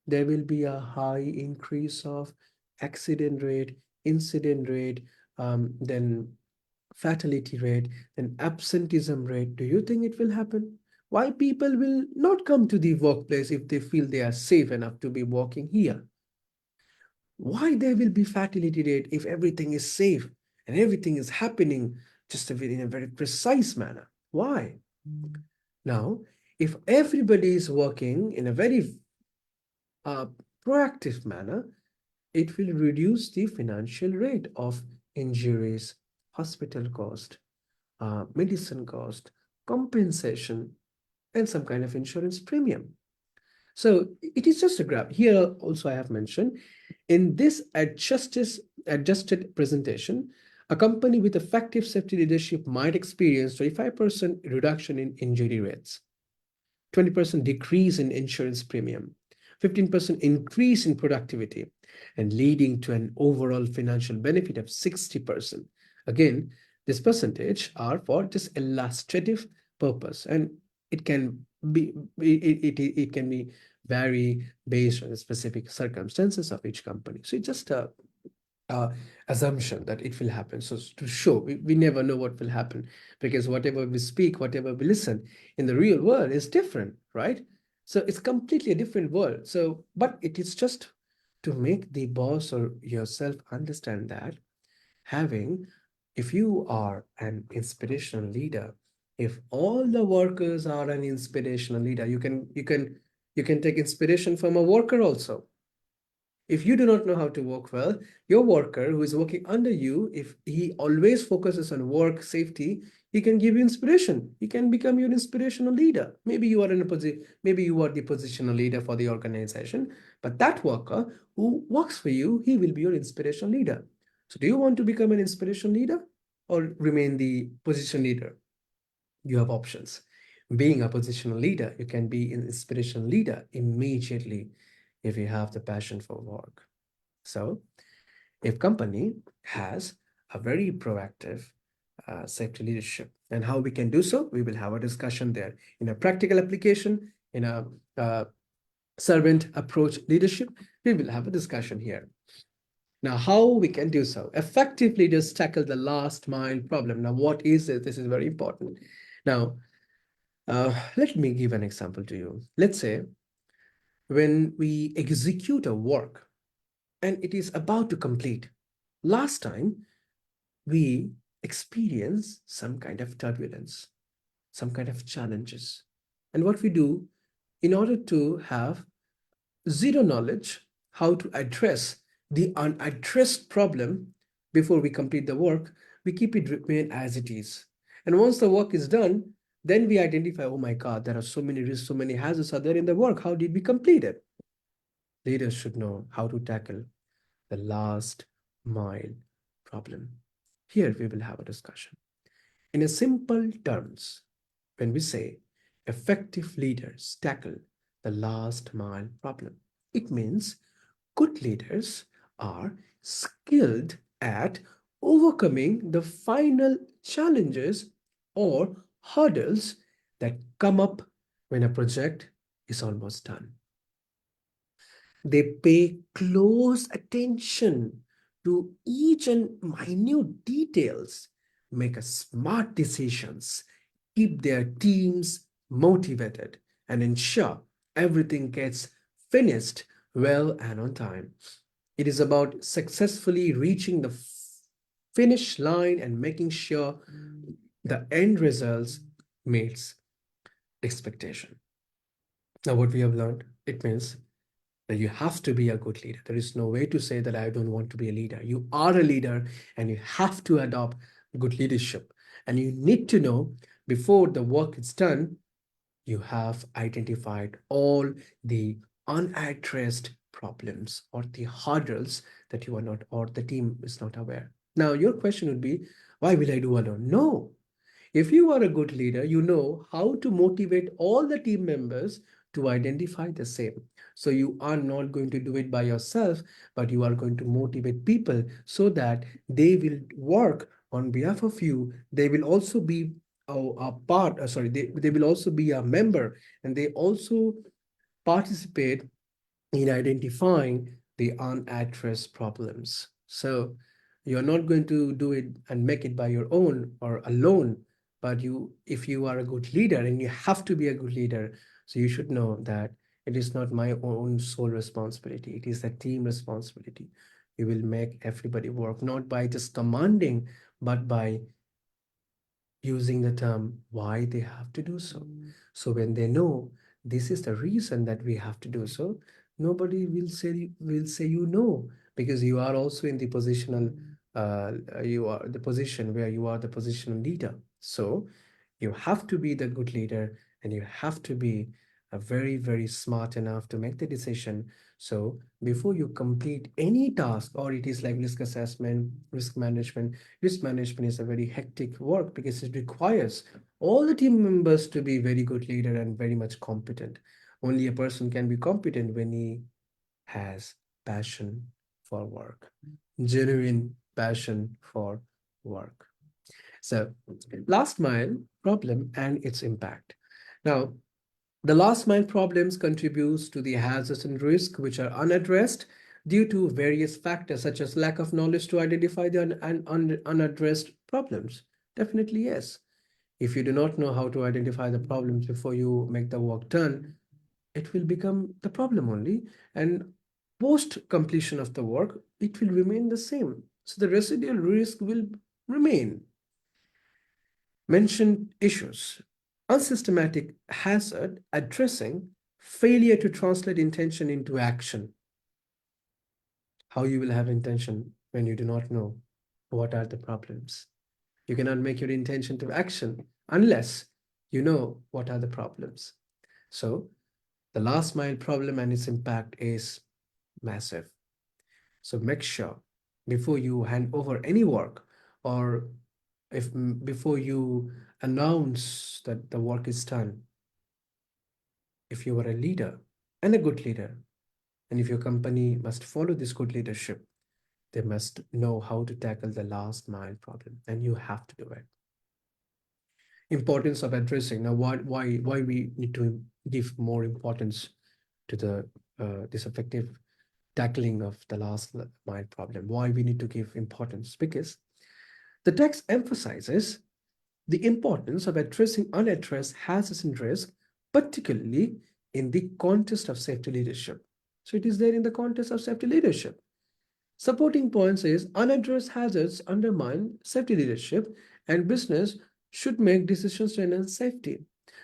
there will be a high increase of accident rate, incident rate, then fatality rate, then absenteeism rate? Do you think it will happen? Why people will not come to the workplace if they feel they are safe enough to be working here? Why there will be fatality rate if everything is safe and everything is happening just in a very precise manner? Why? Now, if everybody is working in a very uh, proactive manner, it will reduce the financial rate of injuries, hospital cost, medicine cost, compensation, and some kind of insurance premium. So it is just a graph. Here also I have mentioned in this adjusted presentation, a company with effective safety leadership might experience 25% reduction in injury rates, 20% decrease in insurance premium, 15% increase in productivity, and leading to an overall financial benefit of 60%. Again, This percentage are for just illustrative purpose, and it can be it can be vary based on the specific circumstances of each company. So it's just a assumption that it will happen. So to show, we never know what will happen, because whatever we speak, whatever we listen in the real world is different, right? So it's completely a different world. So, but it is just to make the boss or yourself understand that having, if you are an inspirational leader, if all the workers are an inspirational leader, you can take inspiration from a worker also. If you do not know how to work well, your worker who is working under you, if he always focuses on work safety, he can give you inspiration. He can become your inspirational leader. Maybe you are in a position, maybe you are the positional leader for the organization, but that worker who works for you, he will be your inspirational leader. So do you want to become an inspirational leader or remain the position leader? You have options. Being a positional leader, you can be an inspirational leader immediately if you have the passion for work. So if company has a very proactive safety leadership, and how we can do so, we will have a discussion there in a practical application, in a servant approach leadership. We will have a discussion here. Now, how we can do so? Effective leaders tackle the last mile problem. Now, what is it? This is very important. Now, let me give an example to you. Let's say when we execute a work and it is about to complete. Last time, we experience some kind of turbulence, some kind of challenges. And what we do, in order to have zero knowledge how to address the unaddressed problem before we complete the work, we keep it remain as it is. And once the work is done, then we identify, oh my God, there are so many risks, so many hazards are there in the work. How did we complete it? Leaders should know how to tackle the last mile problem. Here we will have a discussion. In a simple terms, when we say effective leaders tackle the last mile problem, it means good leaders are skilled at overcoming the final challenges or hurdles that come up when a project is almost done. They pay close attention to each and minute details, make a smart decisions, keep their teams motivated, and ensure everything gets finished well and on time. It is about successfully reaching the finish line and making sure the end results meets expectation. Now, what we have learned, it means that you have to be a good leader. There is no way to say that I don't want to be a leader. You are a leader and you have to adopt good leadership. And you need to know before the work is done, you have identified all the unaddressed problems or the hurdles that you are not, or the team is not aware. Now, your question would be, why will I do alone? No. If you are a good leader, you know how to motivate all the team members to identify the same. So you are not going to do it by yourself, but you are going to motivate people so that they will work on behalf of you. They will also be a part, sorry, they will also be a member, and they also participate in identifying the unaddressed problems. So you're not going to do it and make it by your own or alone, but if you are a good leader, and you have to be a good leader, so you should know that it is not my own sole responsibility. It is a team responsibility. You will make everybody work, not by just commanding, but by using the term why they have to do so. So when they know this is the reason that we have to do so, nobody will say you no, because you are also in the positional you are the position where you are the positional leader. So you have to be the good leader, and you have to be very, very smart enough to make the decision. So before you complete any task, or it is like risk assessment, risk management. Risk management is a very hectic work because it requires all the team members to be very good leader and very much competent. Only a person can be competent when he has passion for work, genuine passion for work. So, last mile problem and its impact. Now, the last mile problems contributes to the hazards and risk which are unaddressed due to various factors such as lack of knowledge to identify the unaddressed problems. Definitely yes. If you do not know how to identify the problems before you make the work done, it will become the problem only. And post completion of the work, it will remain the same. So the residual risk will remain. Mentioned issues: unsystematic hazard addressing, failure to translate intention into action. How you will have intention when you do not know what are the problems? You cannot make your intention to action unless you know what are the problems. So the last mile problem and its impact is massive. So make sure before you hand over any work, or if before you announce that the work is done, if you are a leader and a good leader, and if your company must follow this good leadership, they must know how to tackle the last mile problem, and you have to do it. Importance of addressing. Now, why we need to give more importance to the this effective tackling of the last mile problem? Why we need to give importance? Because the text emphasizes the importance of addressing unaddressed hazards and risks, particularly in the context of safety leadership. So it is there in the context of safety leadership. Supporting points is unaddressed hazards undermine safety leadership, and business should make decisions to enhance safety.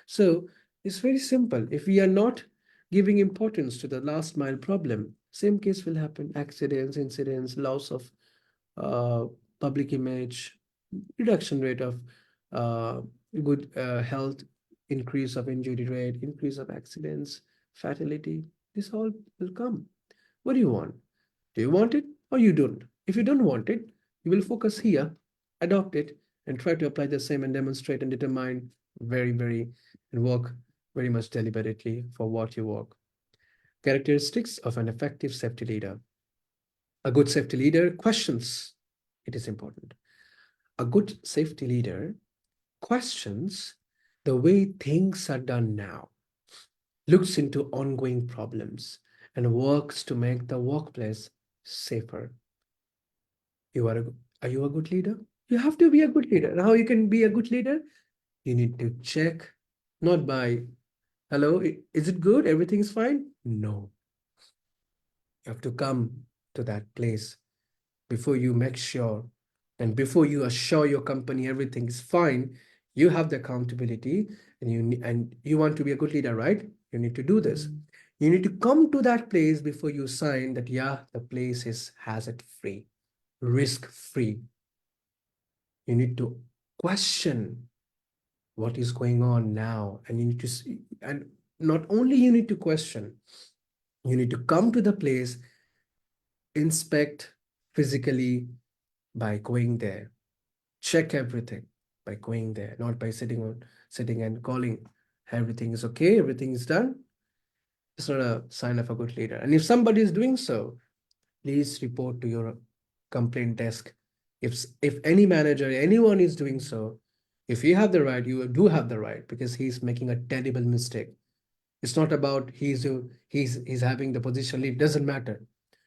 So it's very simple. If we are not giving importance to the last mile problem, same case will happen: accidents, incidents, loss of uh, public image, reduction rate of uh, good health, increase of injury rate, increase of accidents, fatality. This all will come. What do you want? Do you want it or you don't? If you don't want it, you will focus here, adopt it, and try to apply the same and demonstrate and determine and work very much deliberately for what you work. Characteristics of an effective safety leader. A good safety leader questions. It is important. A good safety leader questions the way things are done now, looks into ongoing problems, and works to make the workplace safer. You are you a good leader? You have to be a good leader. And how you can be a good leader? You need to check, not by, hello, is it good? Everything's fine? No. You have to come to that place before you make sure, and before you assure your company everything is fine. You have the accountability, and you want to be a good leader, right? You need to do this. You need to come to that place before you sign that, yeah, the place is hazard free, risk free. You need to question what is going on now, and you need to see, and not only you need to question, you need to come to the place, inspect physically by going there, check everything by going there, not by sitting and calling everything is okay, everything is done. It's not a sign of a good leader. And if somebody is doing so, please report to your complaint desk. If any manager, anyone is doing so, if you have the right, you do have the right, because he's making a terrible mistake. It's not about he's having the position leave. Doesn't matter.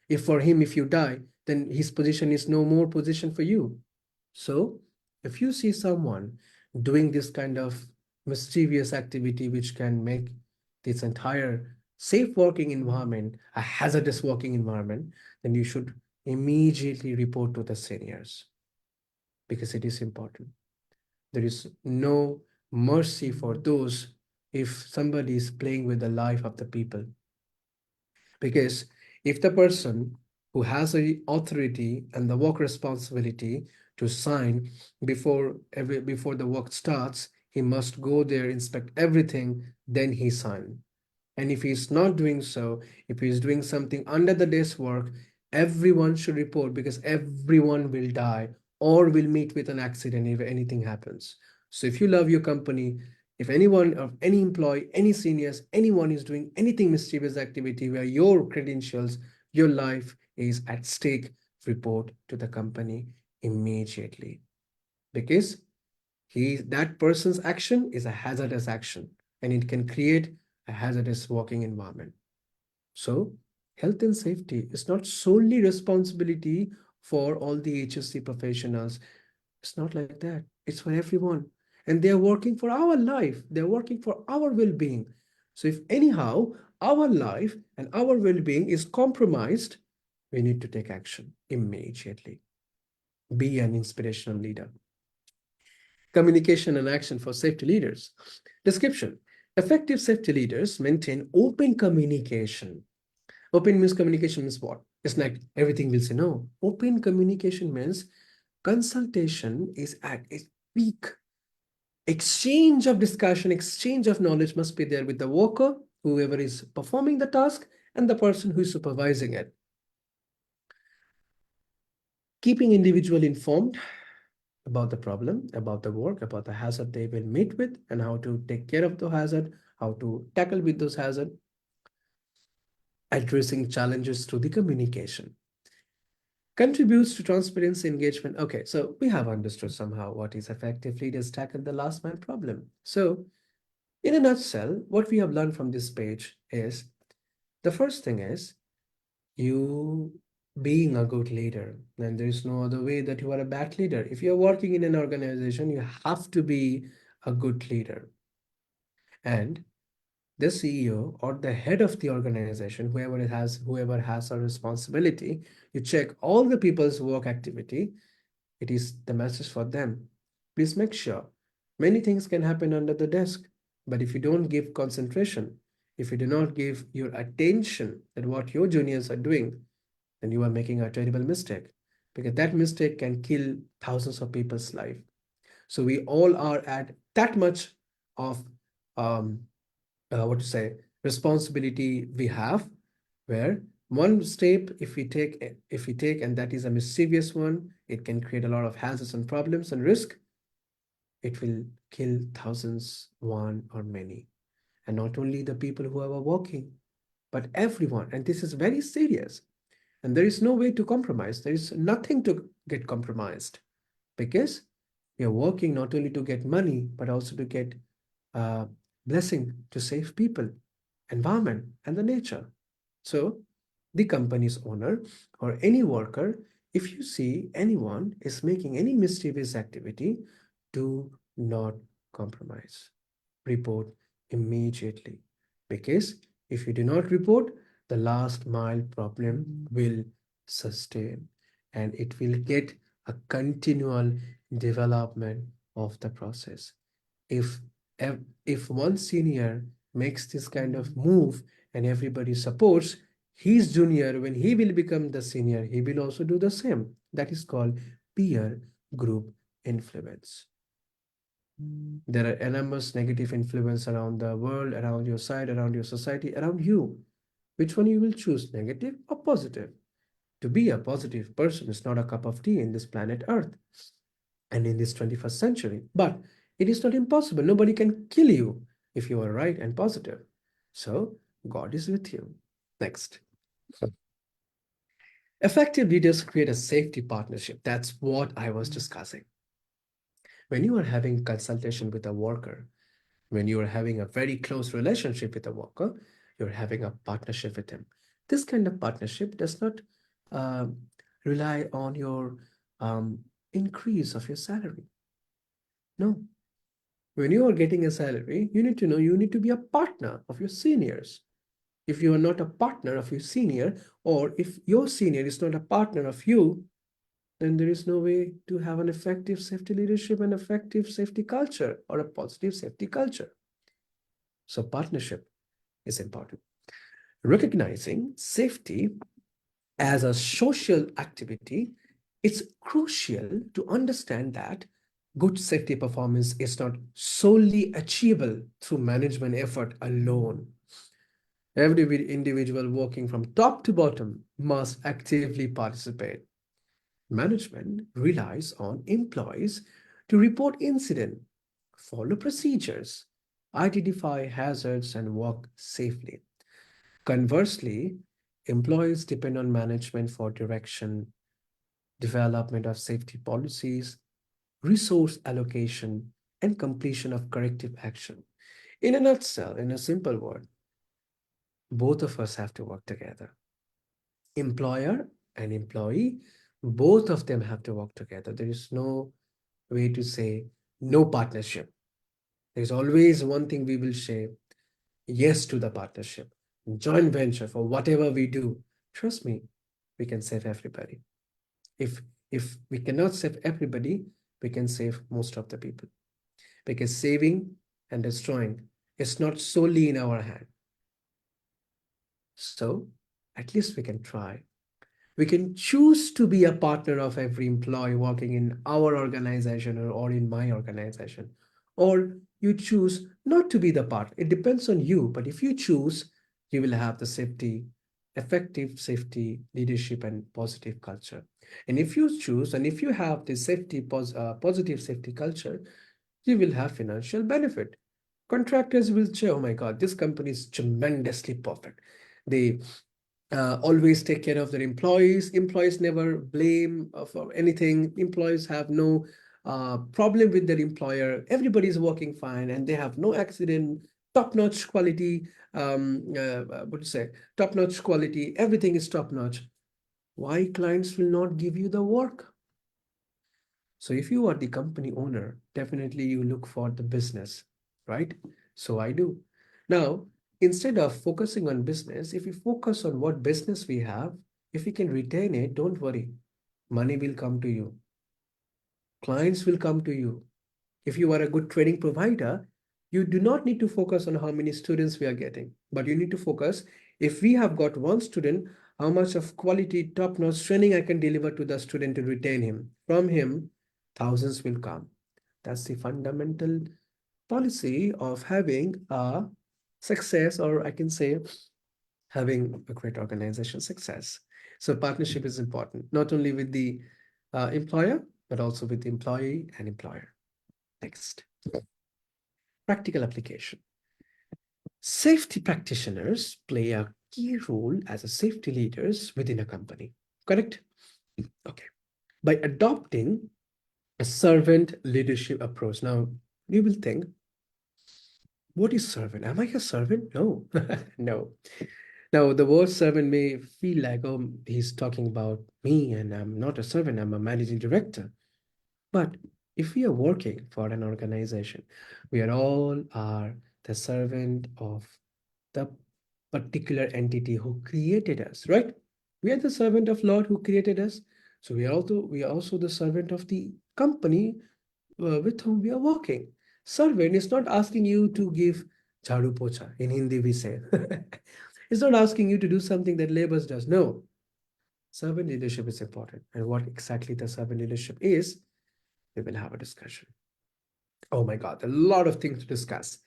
If for him, if you die, then his position is no more position for you. So if you see someone doing this kind of mischievous activity which can make this entire safe working environment a hazardous working environment, then you should immediately report to the seniors, because it is important. There is no mercy for those if somebody is playing with the life of the people. Because if the person who has the authority and the work responsibility to sign before the work starts, he must go there, inspect everything, then he sign. And if he's not doing so, if he's doing something under the day's work, everyone should report, because everyone will die or will meet with an accident if anything happens. So if you love your company, if anyone of any employee, any seniors, anyone is doing anything mischievous activity where your credentials, your life is at stake, report to the company immediately. Because That person's action is a hazardous action, and it can create a hazardous working environment. So health and safety is not solely responsibility for all the HSC professionals. It's not like that. It's for everyone. And they're working for our life. They're working for our well-being. So if anyhow our life and our well-being is compromised, we need to take action immediately. Be an inspirational leader. Communication and action for safety leaders. Description. Effective safety leaders maintain open communication. Open means communication means what? It's like everything will say no. Open communication means consultation is at its peak. Exchange of discussion, exchange of knowledge must be there with the worker, whoever is performing the task, and the person who is supervising it. Keeping individual informed about the problem, about the work, about the hazard they will meet with, and how to take care of the hazard, how to tackle with those hazards. Addressing challenges through the communication. Contributes to transparency engagement. Okay, so we have understood somehow what is effective leaders tackle the last mile problem. So in a nutshell, what we have learned from this page is the first thing is you being a good leader. And there is no other way that you are a bad leader. If you're working in an organization, you have to be a good leader. And the CEO or the head of the organization, whoever has a responsibility, you check all the people's work activity. It is the message for them. Please make sure. Many things can happen under the desk, but if you don't give concentration, if you do not give your attention at what your juniors are doing, then you are making a terrible mistake, because that mistake can kill thousands of people's life. So we all are at that much of responsibility we have, where one step if we take and that is a mischievous one, it can create a lot of hazards and problems and risk. It will kill thousands, one or many, and not only the people who are working, but everyone. And this is very serious, and there is no way to compromise. There is nothing to get compromised, because we are working not only to get money, but also to get blessing to save people, environment, and the nature. So the company's owner or any worker, if you see anyone is making any mischievous activity, do not compromise. Report immediately, because if you do not report, the last mile problem will sustain, and it will get a continual development of the process. If if one senior makes this kind of move and everybody supports his junior, when he will become the senior, he will also do the same. That is called peer group influence. There are enormous negative influence around the world, around your side, around your society, around you. Which one you will choose, negative or positive? To be a positive person is not a cup of tea in this planet Earth and in this 21st century. But it is not impossible. Nobody can kill you if you are right and positive. So God is with you. Next. Effective leaders create a safety partnership. That's what I was discussing. When you are having consultation with a worker, when you are having a very close relationship with a worker, you're having a partnership with him. This kind of partnership does not uh, rely on your increase of your salary. No. When you are getting a salary, you need to know you need to be a partner of your seniors. If you are not a partner of your senior, or if your senior is not a partner of you, then there is no way to have an effective safety leadership and effective safety culture or a positive safety culture. So partnership is important. Recognizing safety as a social activity, it's crucial to understand that good safety performance is not solely achievable through management effort alone. Every individual working from top to bottom must actively participate. Management relies on employees to report incident, follow procedures, identify hazards, and work safely. Conversely, employees depend on management for direction, development of safety policies, resource allocation, and completion of corrective action. In a nutshell, in a simple word, both of us have to work together. Employer and employee, both of them have to work together. There is no way to say no partnership. There's always one thing we will say yes to the partnership, joint venture for whatever we do. Trust me, we can save everybody. If if we cannot save everybody, we can save most of the people. Because saving and destroying is not solely in our hand. So at least we can try. We can choose to be a partner of every employee working in our organization or in my organization. Or you choose not to be the partner. It depends on you. But if you choose, you will have the safety, effective safety, leadership, and positive culture. And if you choose, and if you have the positive safety culture, you will have financial benefit. Contractors will say, oh my God, this company is tremendously perfect. They always take care of their employees. Employees never blame for anything. Employees have no problem with their employer. Everybody is working fine and they have no accident. Top-notch quality. What to say? Top-notch quality. Everything is top-notch. Why clients will not give you the work? So if you are the company owner, definitely you look for the business, right? So I do. Now, instead of focusing on business, if we focus on what business we have, if we can retain it, don't worry. Money will come to you. Clients will come to you. If you are a good training provider, you do not need to focus on how many students we are getting, but you need to focus if we have got one student, how much of quality top-notch training I can deliver to the student to retain him. From him, thousands will come. That's the fundamental policy of having a success, or I can say having a great organization success. So partnership is important, not only with the employer, but also with the employee and employer. Next, practical application. Safety practitioners play a key role as a safety leaders within a company, correct? Okay. By adopting a servant leadership approach. Now, you will think, what is servant? Am I a servant? No, no. Now, the word servant may feel like, oh, he's talking about me and I'm not a servant, I'm a managing director. But if we are working for an organization, we are all are the servant of the particular entity who created us, right? We are the servant of Lord who created us. So we are also the servant of the company with whom we are working. Servant is not asking you to give jhadu pocha. In Hindi we say. It's not asking you to do something that laborers does. No. Servant leadership is important. And what exactly the servant leadership is, we will have a discussion. Oh my God, a lot of things to discuss.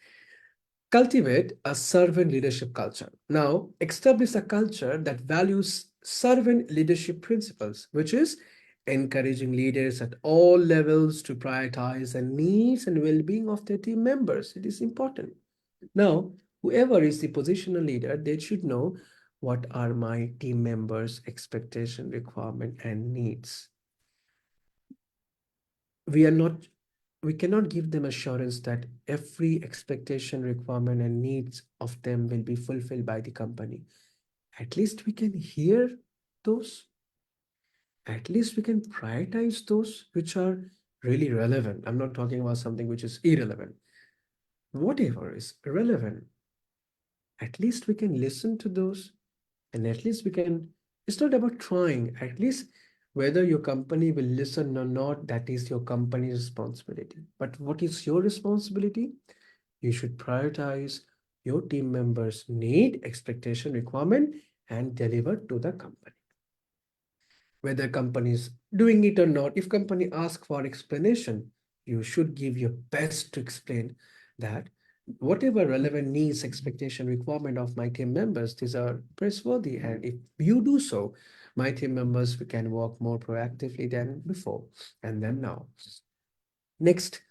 Cultivate a servant leadership culture. Now, establish a culture that values servant leadership principles, which is encouraging leaders at all levels to prioritize the needs and well-being of their team members. It is important. Now, whoever is the positional leader, they should know what are my team members' expectation, requirement, and needs. We cannot give them assurance that every expectation, requirement, and needs of them will be fulfilled by the company. At least we can hear those. At least we can prioritize those which are really relevant. I'm not talking about something which is irrelevant. Whatever is relevant, at least we can listen to those, and at least we can, it's not about trying, at least whether your company will listen or not, that is your company's responsibility. But what is your responsibility? You should prioritize your team members' need, expectation, requirement, and deliver to the company. Whether company is doing it or not, if company asks for explanation, you should give your best to explain that whatever relevant needs, expectation, requirement of my team members, these are praiseworthy. And if you do so, my team members can work more proactively than before and then now. Next,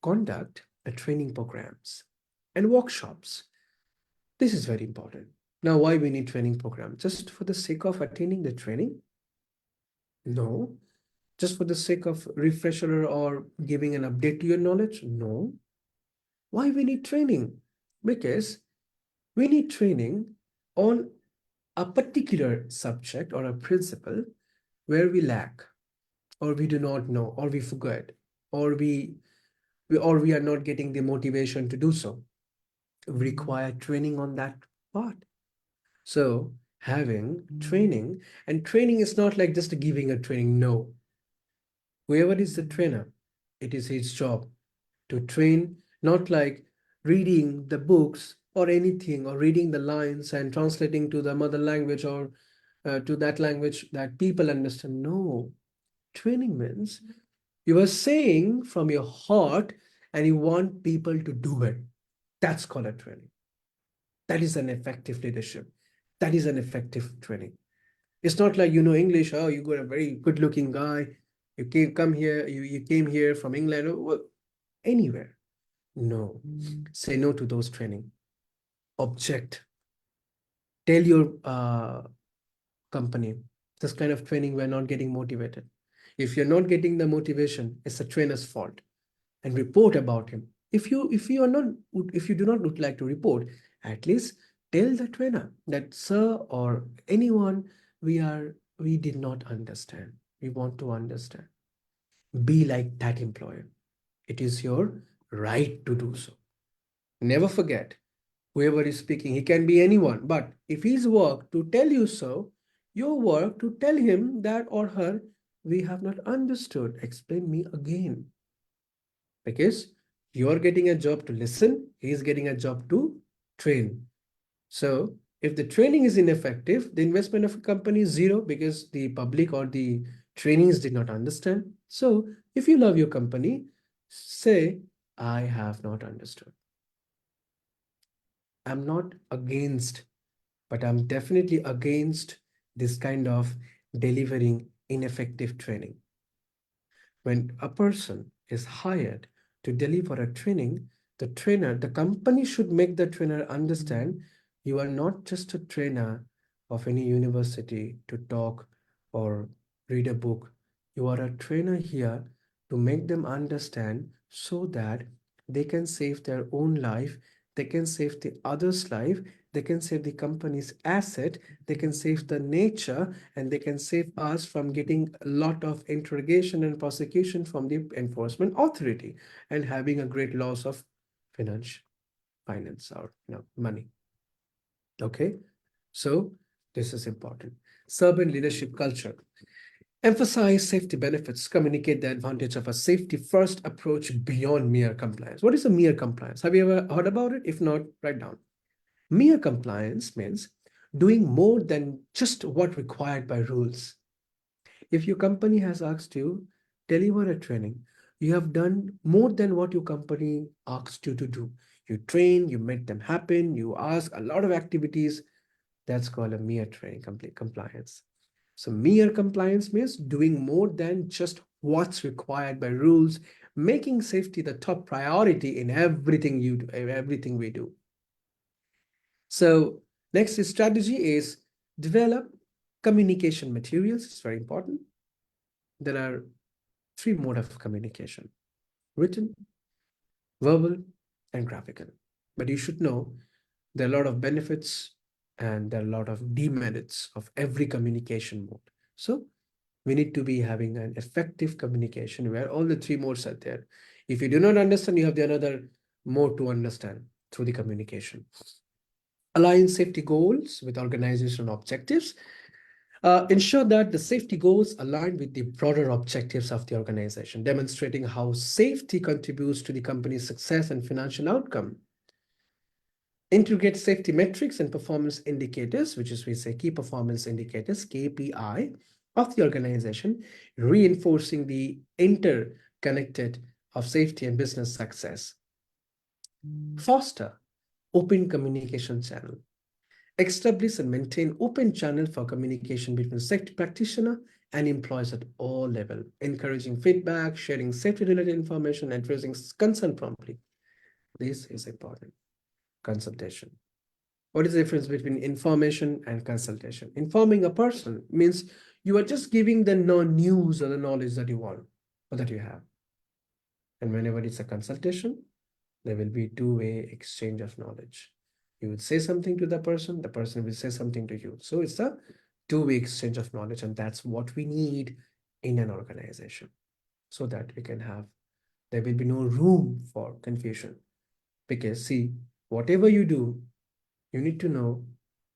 conduct a training programs and workshops. This is very important. Now, why we need training program? Just for the sake of attaining the training? No. just for the sake of refresher or giving an update to your knowledge? No. Why we need training? Because we need training on a particular subject or a principle where we lack, or we do not know, or we forget, or we are not getting the motivation to do so. We require training on that part. So having training, and training is not like just giving a training. No, whoever is the trainer, it is his job to train, not like reading the books or anything, or reading the lines and translating to the mother language, or to that language that people understand. No, training means you are saying from your heart and you want people to do it. That's called a training. That is an effective leadership. That is an effective training. It's not like you know English. Oh, you got a very good looking guy. You came here from England or anywhere. No, say no to those training. Object. Tell your company, this kind of training, we're not getting motivated. If you're not getting the motivation, it's the trainer's fault. And report about him. If you are not, if you do not would like to report, at least tell the trainer that, sir, or anyone, we did not understand. We want to understand. Be like that employer. It is your right to do so. Never forget, whoever is speaking, he can be anyone, but if his work to tell you so, your work to tell him that or her, we have not understood, explain me again. Because you are getting a job to listen, he is getting a job to train. So if the training is ineffective, the investment of a company is zero, because the public or the trainees did not understand. So if you love your company, say, I have not understood. I'm not against, but I'm definitely against this kind of delivering ineffective training. When a person is hired to deliver a training, the company should make the trainer understand you are not just a trainer of any university to talk or read a book. You are a trainer here to make them understand so that they can save their own life, they can save the other's life, they can save the company's asset, they can save the nature, and they can save us from getting a lot of interrogation and prosecution from the enforcement authority and having a great loss of finance or money. Okay, so this is important. Servant leadership culture. Emphasize safety benefits, communicate the advantage of a safety-first approach beyond mere compliance. What is a mere compliance? Have you ever heard about it? If not, write down. Mere compliance means doing more than just what required by rules. If your company has asked you, deliver a training, you have done more than what your company asked you to do. You train, you make them happen, you ask a lot of activities. That's called a mere training compliance. So mere compliance means doing more than just what's required by rules, making safety the top priority in everything you do, everything we do. So next strategy is develop communication materials. It's very important. There are three modes of communication: written, verbal, and graphical. But you should know there are a lot of benefits and there are a lot of demerits of every communication mode. So we need to be having an effective communication where all the three modes are there. If you do not understand, you have the another mode to understand through the communication. Align safety goals with organizational objectives. Ensure that the safety goals align with the broader objectives of the organization, demonstrating how safety contributes to the company's success and financial outcome. Integrate safety metrics and performance indicators, which is we say key performance indicators, KPI, of the organization, reinforcing the interconnected of safety and business success. Foster open communication channel. Establish and maintain open channel for communication between safety practitioner and employees at all levels, encouraging feedback, sharing safety-related information, and addressing concern promptly. This is important. Consultation. What is the difference between information and consultation? Informing a person means You are just giving the news or the knowledge that you want or that you have. And whenever it's a consultation, there will be two-way exchange of knowledge. You will say something to the person will say something to you. So it's a two-way exchange of knowledge, and that's what we need in an organization, so that we can have, there will be no room for confusion. Because see, whatever you do, you need to know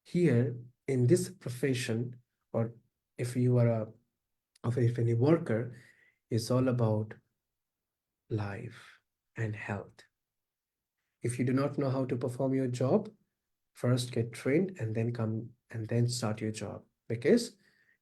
here in this profession, or if you are a, or if any worker, is all about life and health. If you do not know how to perform your job, first get trained and then come and then start your job, because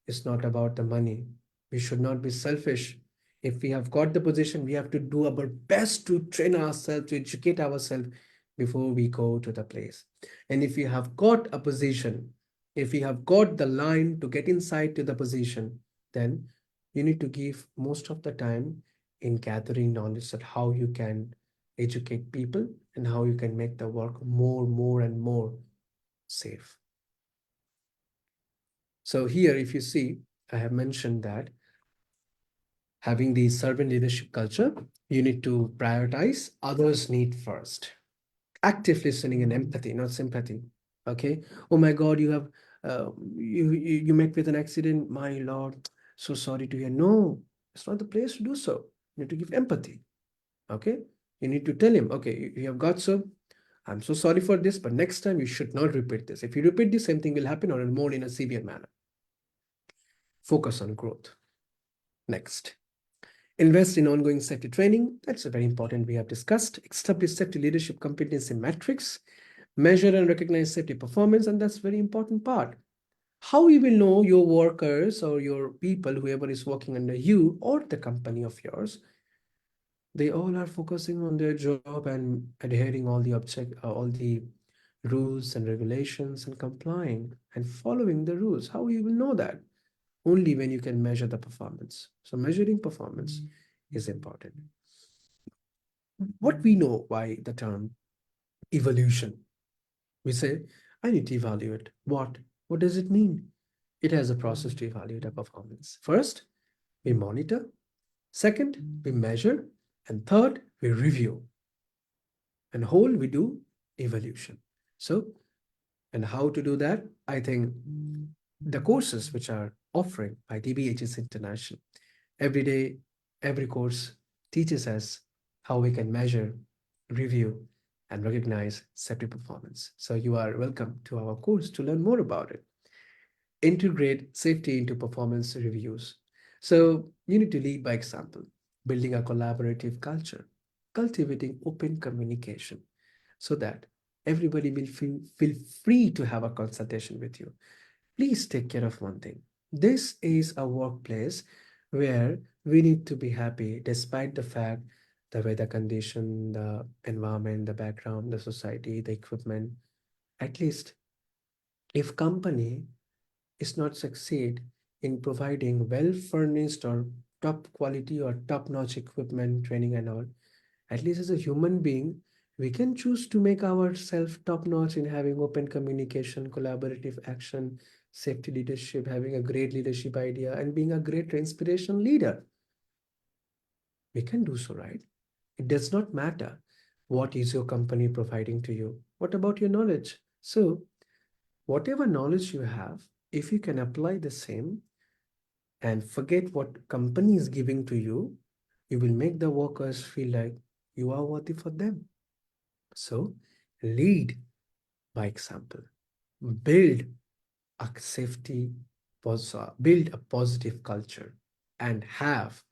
it's not about the money. We should not be selfish. If we have got the position, we have to do our best to train ourselves, to educate ourselves before we go to the place. And if you have got a position, if you have got the line to get inside to the position, then you need to give most of the time in gathering knowledge that how you can educate people and how you can make the work more and more safe. So here, if you see, I have mentioned that having the servant leadership culture, you need to prioritize others' need first. Active listening and empathy, not sympathy. Okay. Oh my God, you have you met with an accident. My Lord, so sorry to hear. No, it's not the place to do so. You need to give empathy. Okay. You need to tell him, okay, you have got so. I'm so sorry for this, but next time you should not repeat this. If you repeat this, same thing will happen, or more in a severe manner. Focus on growth. Next. Invest in ongoing safety training. That's a very important, we have discussed. Establish safety leadership competency metrics. Measure and recognize safety performance, and that's a very important part. How you will know your workers or your people, whoever is working under you or the company of yours, they all are focusing on their job and adhering all the rules and regulations and complying and following the rules. How you will know that? Only when you can measure the performance. So measuring performance is important. What we know by the term evolution, we say, I need to evaluate. What? What does it mean? It has a process to evaluate a performance. First, we monitor. Second, we measure. And third, we review. And whole, we do evolution. So, and how to do that? I think the courses which are offering by DBHS International, every day, every course teaches us how we can measure, review, and recognize safety performance. So you are welcome to our course to learn more about it. Integrate safety into performance reviews. So you need to lead by example, building a collaborative culture, cultivating open communication so that everybody will feel free to have a consultation with you. Please take care of one thing. This is a workplace where we need to be happy despite the fact the weather condition, the environment, the background, the society, the equipment. At least if company is not succeed in providing well furnished or top quality or top notch equipment, training and all, at least as a human being, we can choose to make ourselves top notch in having open communication, collaborative action, safety leadership, having a great leadership idea, and being a great inspiration leader. We can do so, right? It does not matter what is your company providing to you. What about your knowledge? So, whatever knowledge you have, if you can apply the same and forget what company is giving to you, you will make the workers feel like you are worthy for them. So, lead by example. Build a safety, build a positive culture, and have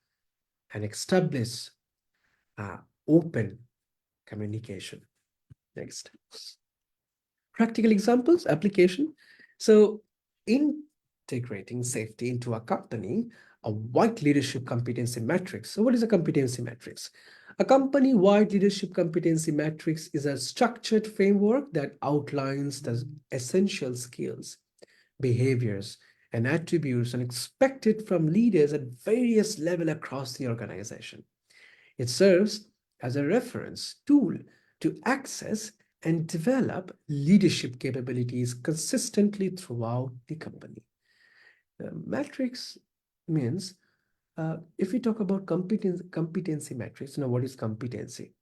and establish open communication. Next. Practical examples, application. So integrating safety into a company, a wide leadership competency matrix. So what is a competency matrix? A company-wide leadership competency matrix is a structured framework that outlines the essential skills, behaviors, and attributes and expected from leaders at various levels across the organization. It serves as a reference tool to access and develop leadership capabilities consistently throughout the company. Matrix means, if we talk about competency matrix, what is competency?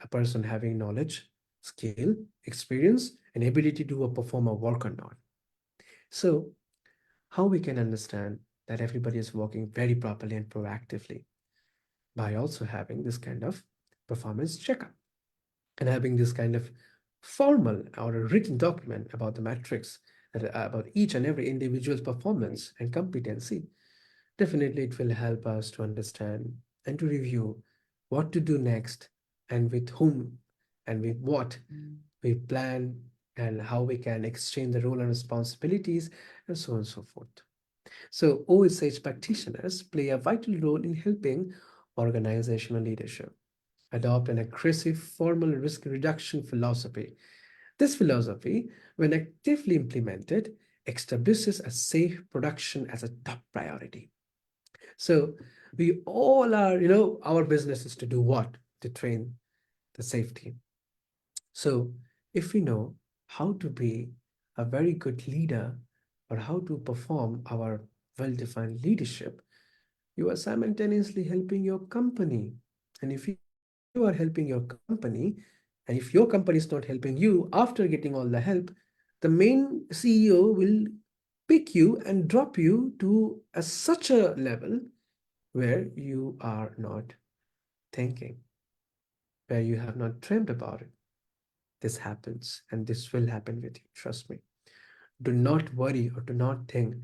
A person having knowledge, skill, experience, and ability to perform a work or not. So, how we can understand that everybody is working very properly and proactively by also having this kind of performance checkup and having this kind of formal or a written document about the metrics that about each and every individual's performance and competency. Definitely it will help us to understand and to review what to do next and with whom and with what we plan and how we can exchange the role and responsibilities and so on and so forth. So OSH practitioners play a vital role in helping organizational leadership adopt an aggressive formal risk reduction philosophy. This philosophy, when actively implemented, establishes a safe production as a top priority. So we all are, our business is to do what? To train the safety. So if we know how to be a very good leader or how to perform our well-defined leadership, you are simultaneously helping your company. And if you are helping your company, and if your company is not helping you after getting all the help, the main CEO will pick you and drop you to such a level where you are not thinking, where you have not dreamed about it. This happens and this will happen with you. Trust me. Do not worry or do not think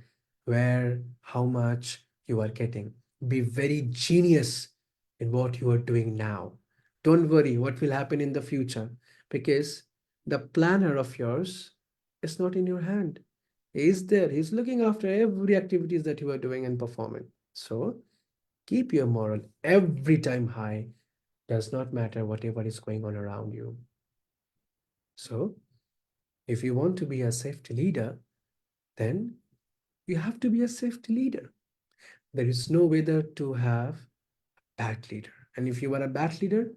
where, how much you are getting. Be very genius in what you are doing now. Don't worry what will happen in the future because the planner of yours is not in your hand. He is there. He's looking after every activities that you are doing and performing. So keep your moral every time high. Does not matter whatever is going on around you. So if you want to be a safety leader, then you have to be a safety leader. There is no way to have a bad leader. And if you are a bad leader,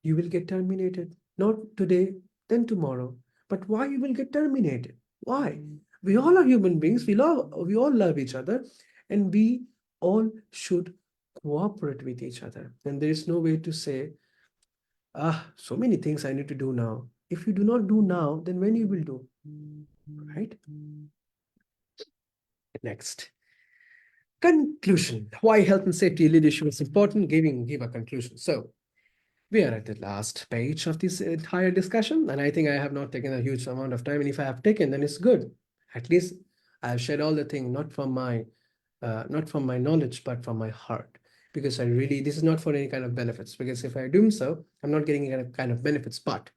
you will get terminated. Not today, then tomorrow. But why you will get terminated? Why? We all are human beings. We all love each other, and we all should cooperate with each other. And there is no way to say, so many things I need to do now. If you do not do now, then when you will do, right? Next. Conclusion. Why health and safety leadership is important. Give a conclusion. So we are at the last page of this entire discussion, and I think I have not taken a huge amount of time. And if I have taken, then it's good. At least I've shared all the things, not from my knowledge, but from my heart. Because this is not for any kind of benefits. Because if I do so, I'm not getting any kind of benefits. But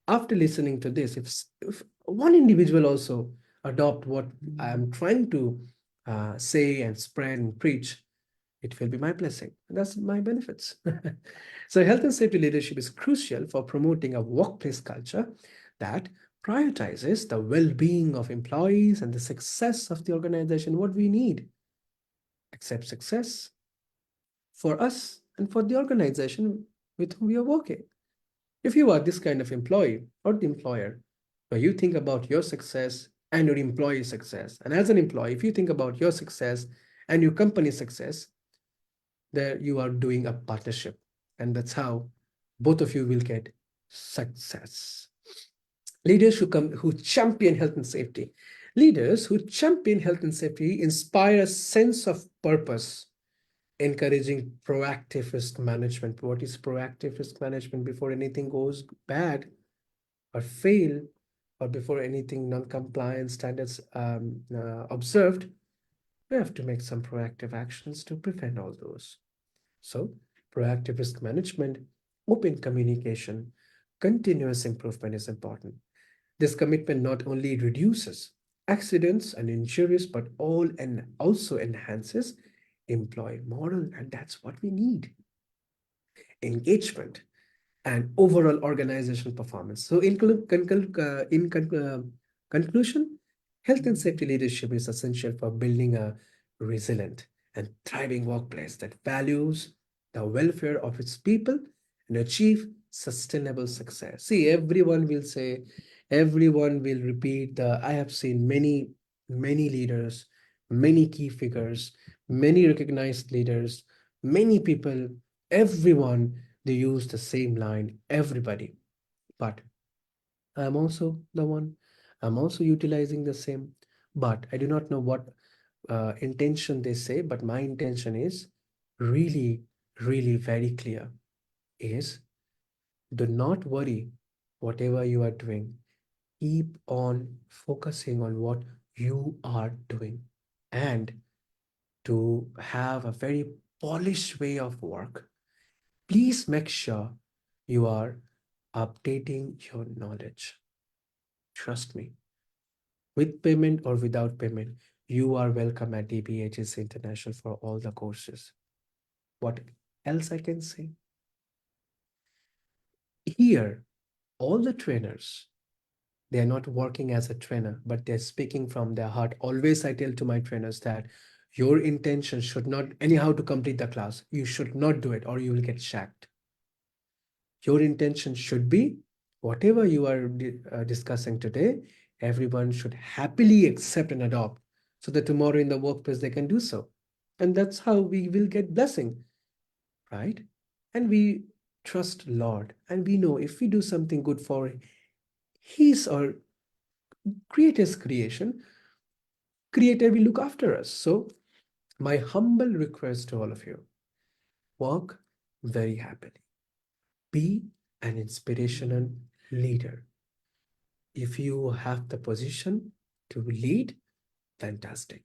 after listening to this, if one individual also adopt what I am trying to say and spread and preach, it will be my blessing. That's my benefits. So health and safety leadership is crucial for promoting a workplace culture that prioritizes the well-being of employees and the success of the organization. What we need, accept success for us and for the organization with whom we are working. If you are this kind of employee or the employer, where you think about your success and your employee success, and as an employee, if you think about your success and your company's success, there you are doing a partnership, and that's how both of you will get success. Leaders who champion health and safety. Leaders who champion health and safety inspire a sense of purpose, encouraging proactive risk management. What is proactive risk management? Before anything goes bad or fail, or before anything non-compliant standards observed, we have to make some proactive actions to prevent all those. So proactive risk management, open communication, continuous improvement is important. This commitment not only reduces accidents and injuries, but also enhances employee morale, and that's what we need. Engagement and overall organizational performance. So conclusion, health and safety leadership is essential for building a resilient and thriving workplace that values the welfare of its people and achieve sustainable success. See, everyone will repeat I have seen many leaders, many key figures, many recognized leaders, many people, everyone, they use the same line, everybody. But I'm also the one, I'm also utilizing the same, but I do not know what intention they say, but my intention is really, really very clear is do not worry whatever you are doing. Keep on focusing on what you are doing and to have a very polished way of work. Please make sure you are updating your knowledge. Trust me, with payment or without payment, you are welcome at DBHS International for all the courses. What else I can say? Here, all the trainers, they are not working as a trainer, but they're speaking from their heart. Always I tell to my trainers that your intention should not anyhow to complete the class. You should not do it or you will get shacked. Your intention should be whatever you are discussing today, everyone should happily accept and adopt so that tomorrow in the workplace they can do so. And that's how we will get blessing, right? And we trust Lord and we know if we do something good for his or creator's creation, creator will look after us. So my humble request to all of you, work very happily. Be an inspirational leader. If you have the position to lead, fantastic.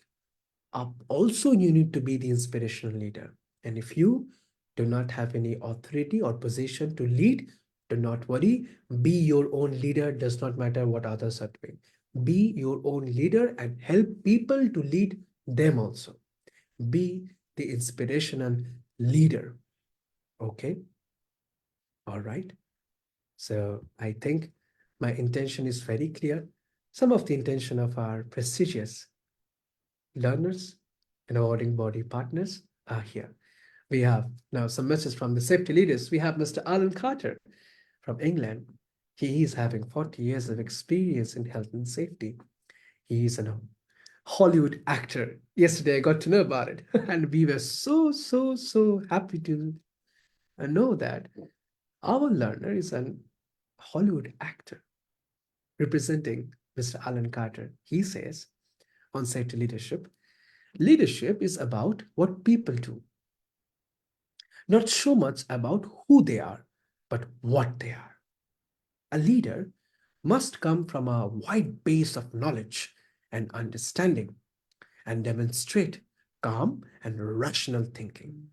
Also, you need to be the inspirational leader. And if you do not have any authority or position to lead, do not worry. Be your own leader. Does not matter what others are doing. Be your own leader and help people to lead them also. Be the inspirational leader. Okay. All right. So I think my intention is very clear. Some of the intention of our prestigious learners and awarding body partners are here. We have now some messages from the safety leaders. We have Mr. Alan Carter from England. He is having 40 years of experience in health and safety. He is a Hollywood actor. Yesterday I got to know about it, and we were so happy to know that our learner is an Hollywood actor representing Mr. Alan Carter. He says on safety leadership, leadership is about what people do, not so much about who they are, but what they are. A leader must come from a wide base of knowledge and understanding and demonstrate calm and rational thinking,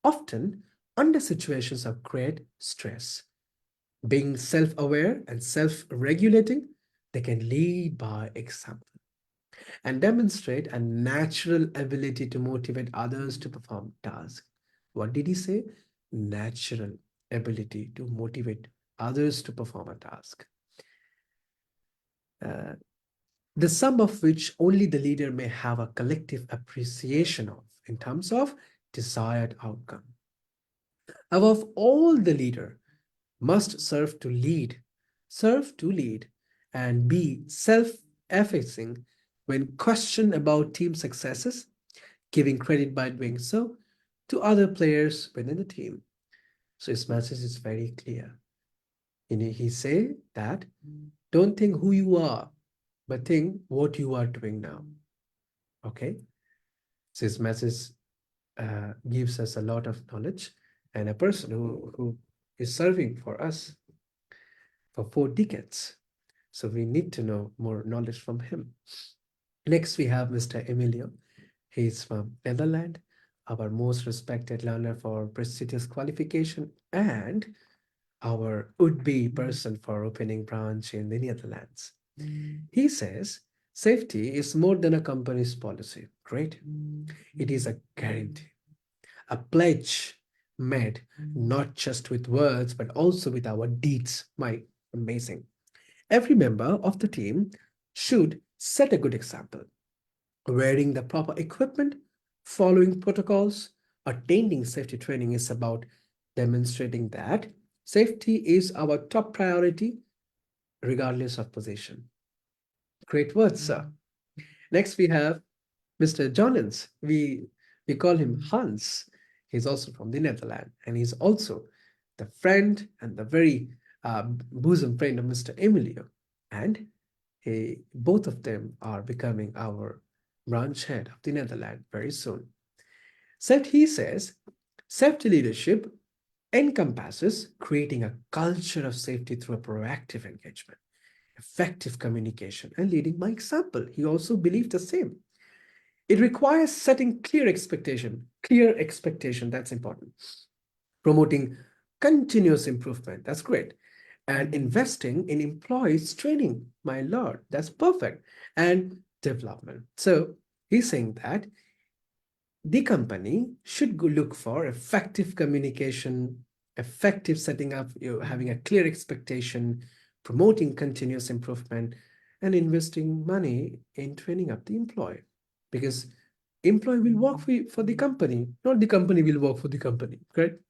often under situations of great stress. Being self-aware and self-regulating, they can lead by example and demonstrate a natural ability to motivate others to perform tasks. What did he say? Natural ability to motivate others to perform a task. Uh, the sum of which only the leader may have a collective appreciation of in terms of desired outcome. Above all, the leader must serve to lead, and be self-effacing when questioned about team successes, giving credit by doing so to other players within the team. So his message is very clear. He say that don't think who you are, but think what you are doing now. Okay. So his message gives us a lot of knowledge, and a person who is serving for us for 4 decades. So we need to know more knowledge from him. Next, we have Mr. Emilio. He's from Netherlands, our most respected learner for prestigious qualification and our would-be person for opening branch in the Netherlands. He says, safety is more than a company's policy. Great. It is a guarantee, a pledge made not just with words, but also with our deeds. My amazing. Every member of the team should set a good example, wearing the proper equipment, following protocols. Attending safety training is about demonstrating that safety is our top priority, regardless of position. Great words, sir. Next, we have Mr. Jonens, we call him Hans. He's also from the Netherlands, and he's also the friend and the very bosom friend of Mr. Emilio. And both of them are becoming our branch head of the Netherlands very soon. He says, safety leadership encompasses creating a culture of safety through a proactive engagement, effective communication, and leading by example. He also believed the same. It requires setting clear expectation, that's important. Promoting continuous improvement, that's great. And investing in employees training, my lord, that's perfect. And development. So he's saying that the company should look for effective communication, effective setting up, having a clear expectation, promoting continuous improvement, and investing money in training up the employee. Because employee will work for the company, not the company will work for the company, correct?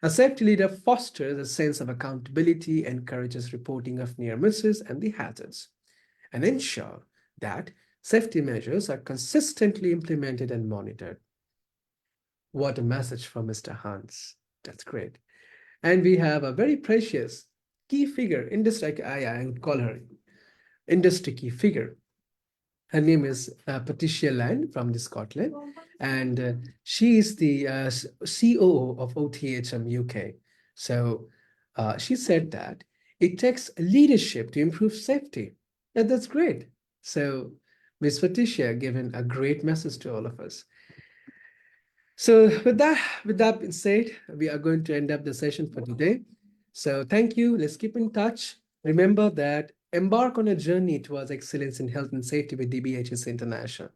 A safety leader fosters a sense of accountability, encourages reporting of near misses and the hazards, and ensure that safety measures are consistently implemented and monitored. What a message from Mr. Hans. That's great. And we have a very precious key figure, industry, I call her industry key figure. Her name is Patricia Land from the Scotland, and she is the COO of OTHM UK. So she said that it takes leadership to improve safety. And that's great. So Ms. Patricia given a great message to all of us. So with that being said, we are going to end up the session for today. So thank you. Let's keep in touch. Remember that embark on a journey towards excellence in health and safety with DBHS International.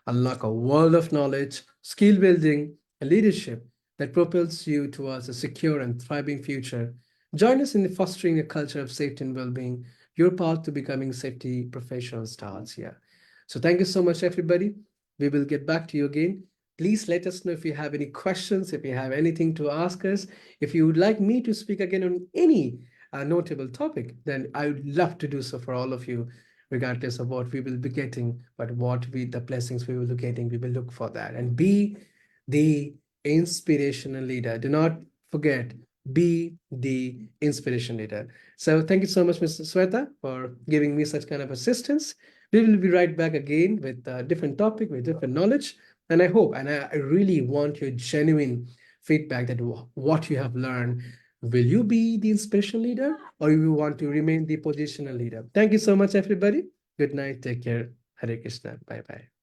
Unlock a world of knowledge, skill building, and leadership that propels you towards a secure and thriving future. Join us in fostering a culture of safety and well-being. Your path to becoming safety professional starts here. So thank you so much, everybody. We will get back to you again. Please let us know if you have any questions, if you have anything to ask us. If you would like me to speak again on any notable topic, then I would love to do so for all of you, regardless of what we will be getting, but the blessings we will be getting, we will look for that. And be the inspirational leader. Do not forget, be the inspiration leader. So thank you so much, Mr. Sweta, for giving me such kind of assistance. We will be right back again with a different topic, with different knowledge. And I hope, and I really want your genuine feedback that what you have learned. Will you be the inspirational leader, or you want to remain the positional leader? Thank you so much, everybody. Good night. Take care. Hare Krishna. Bye-bye.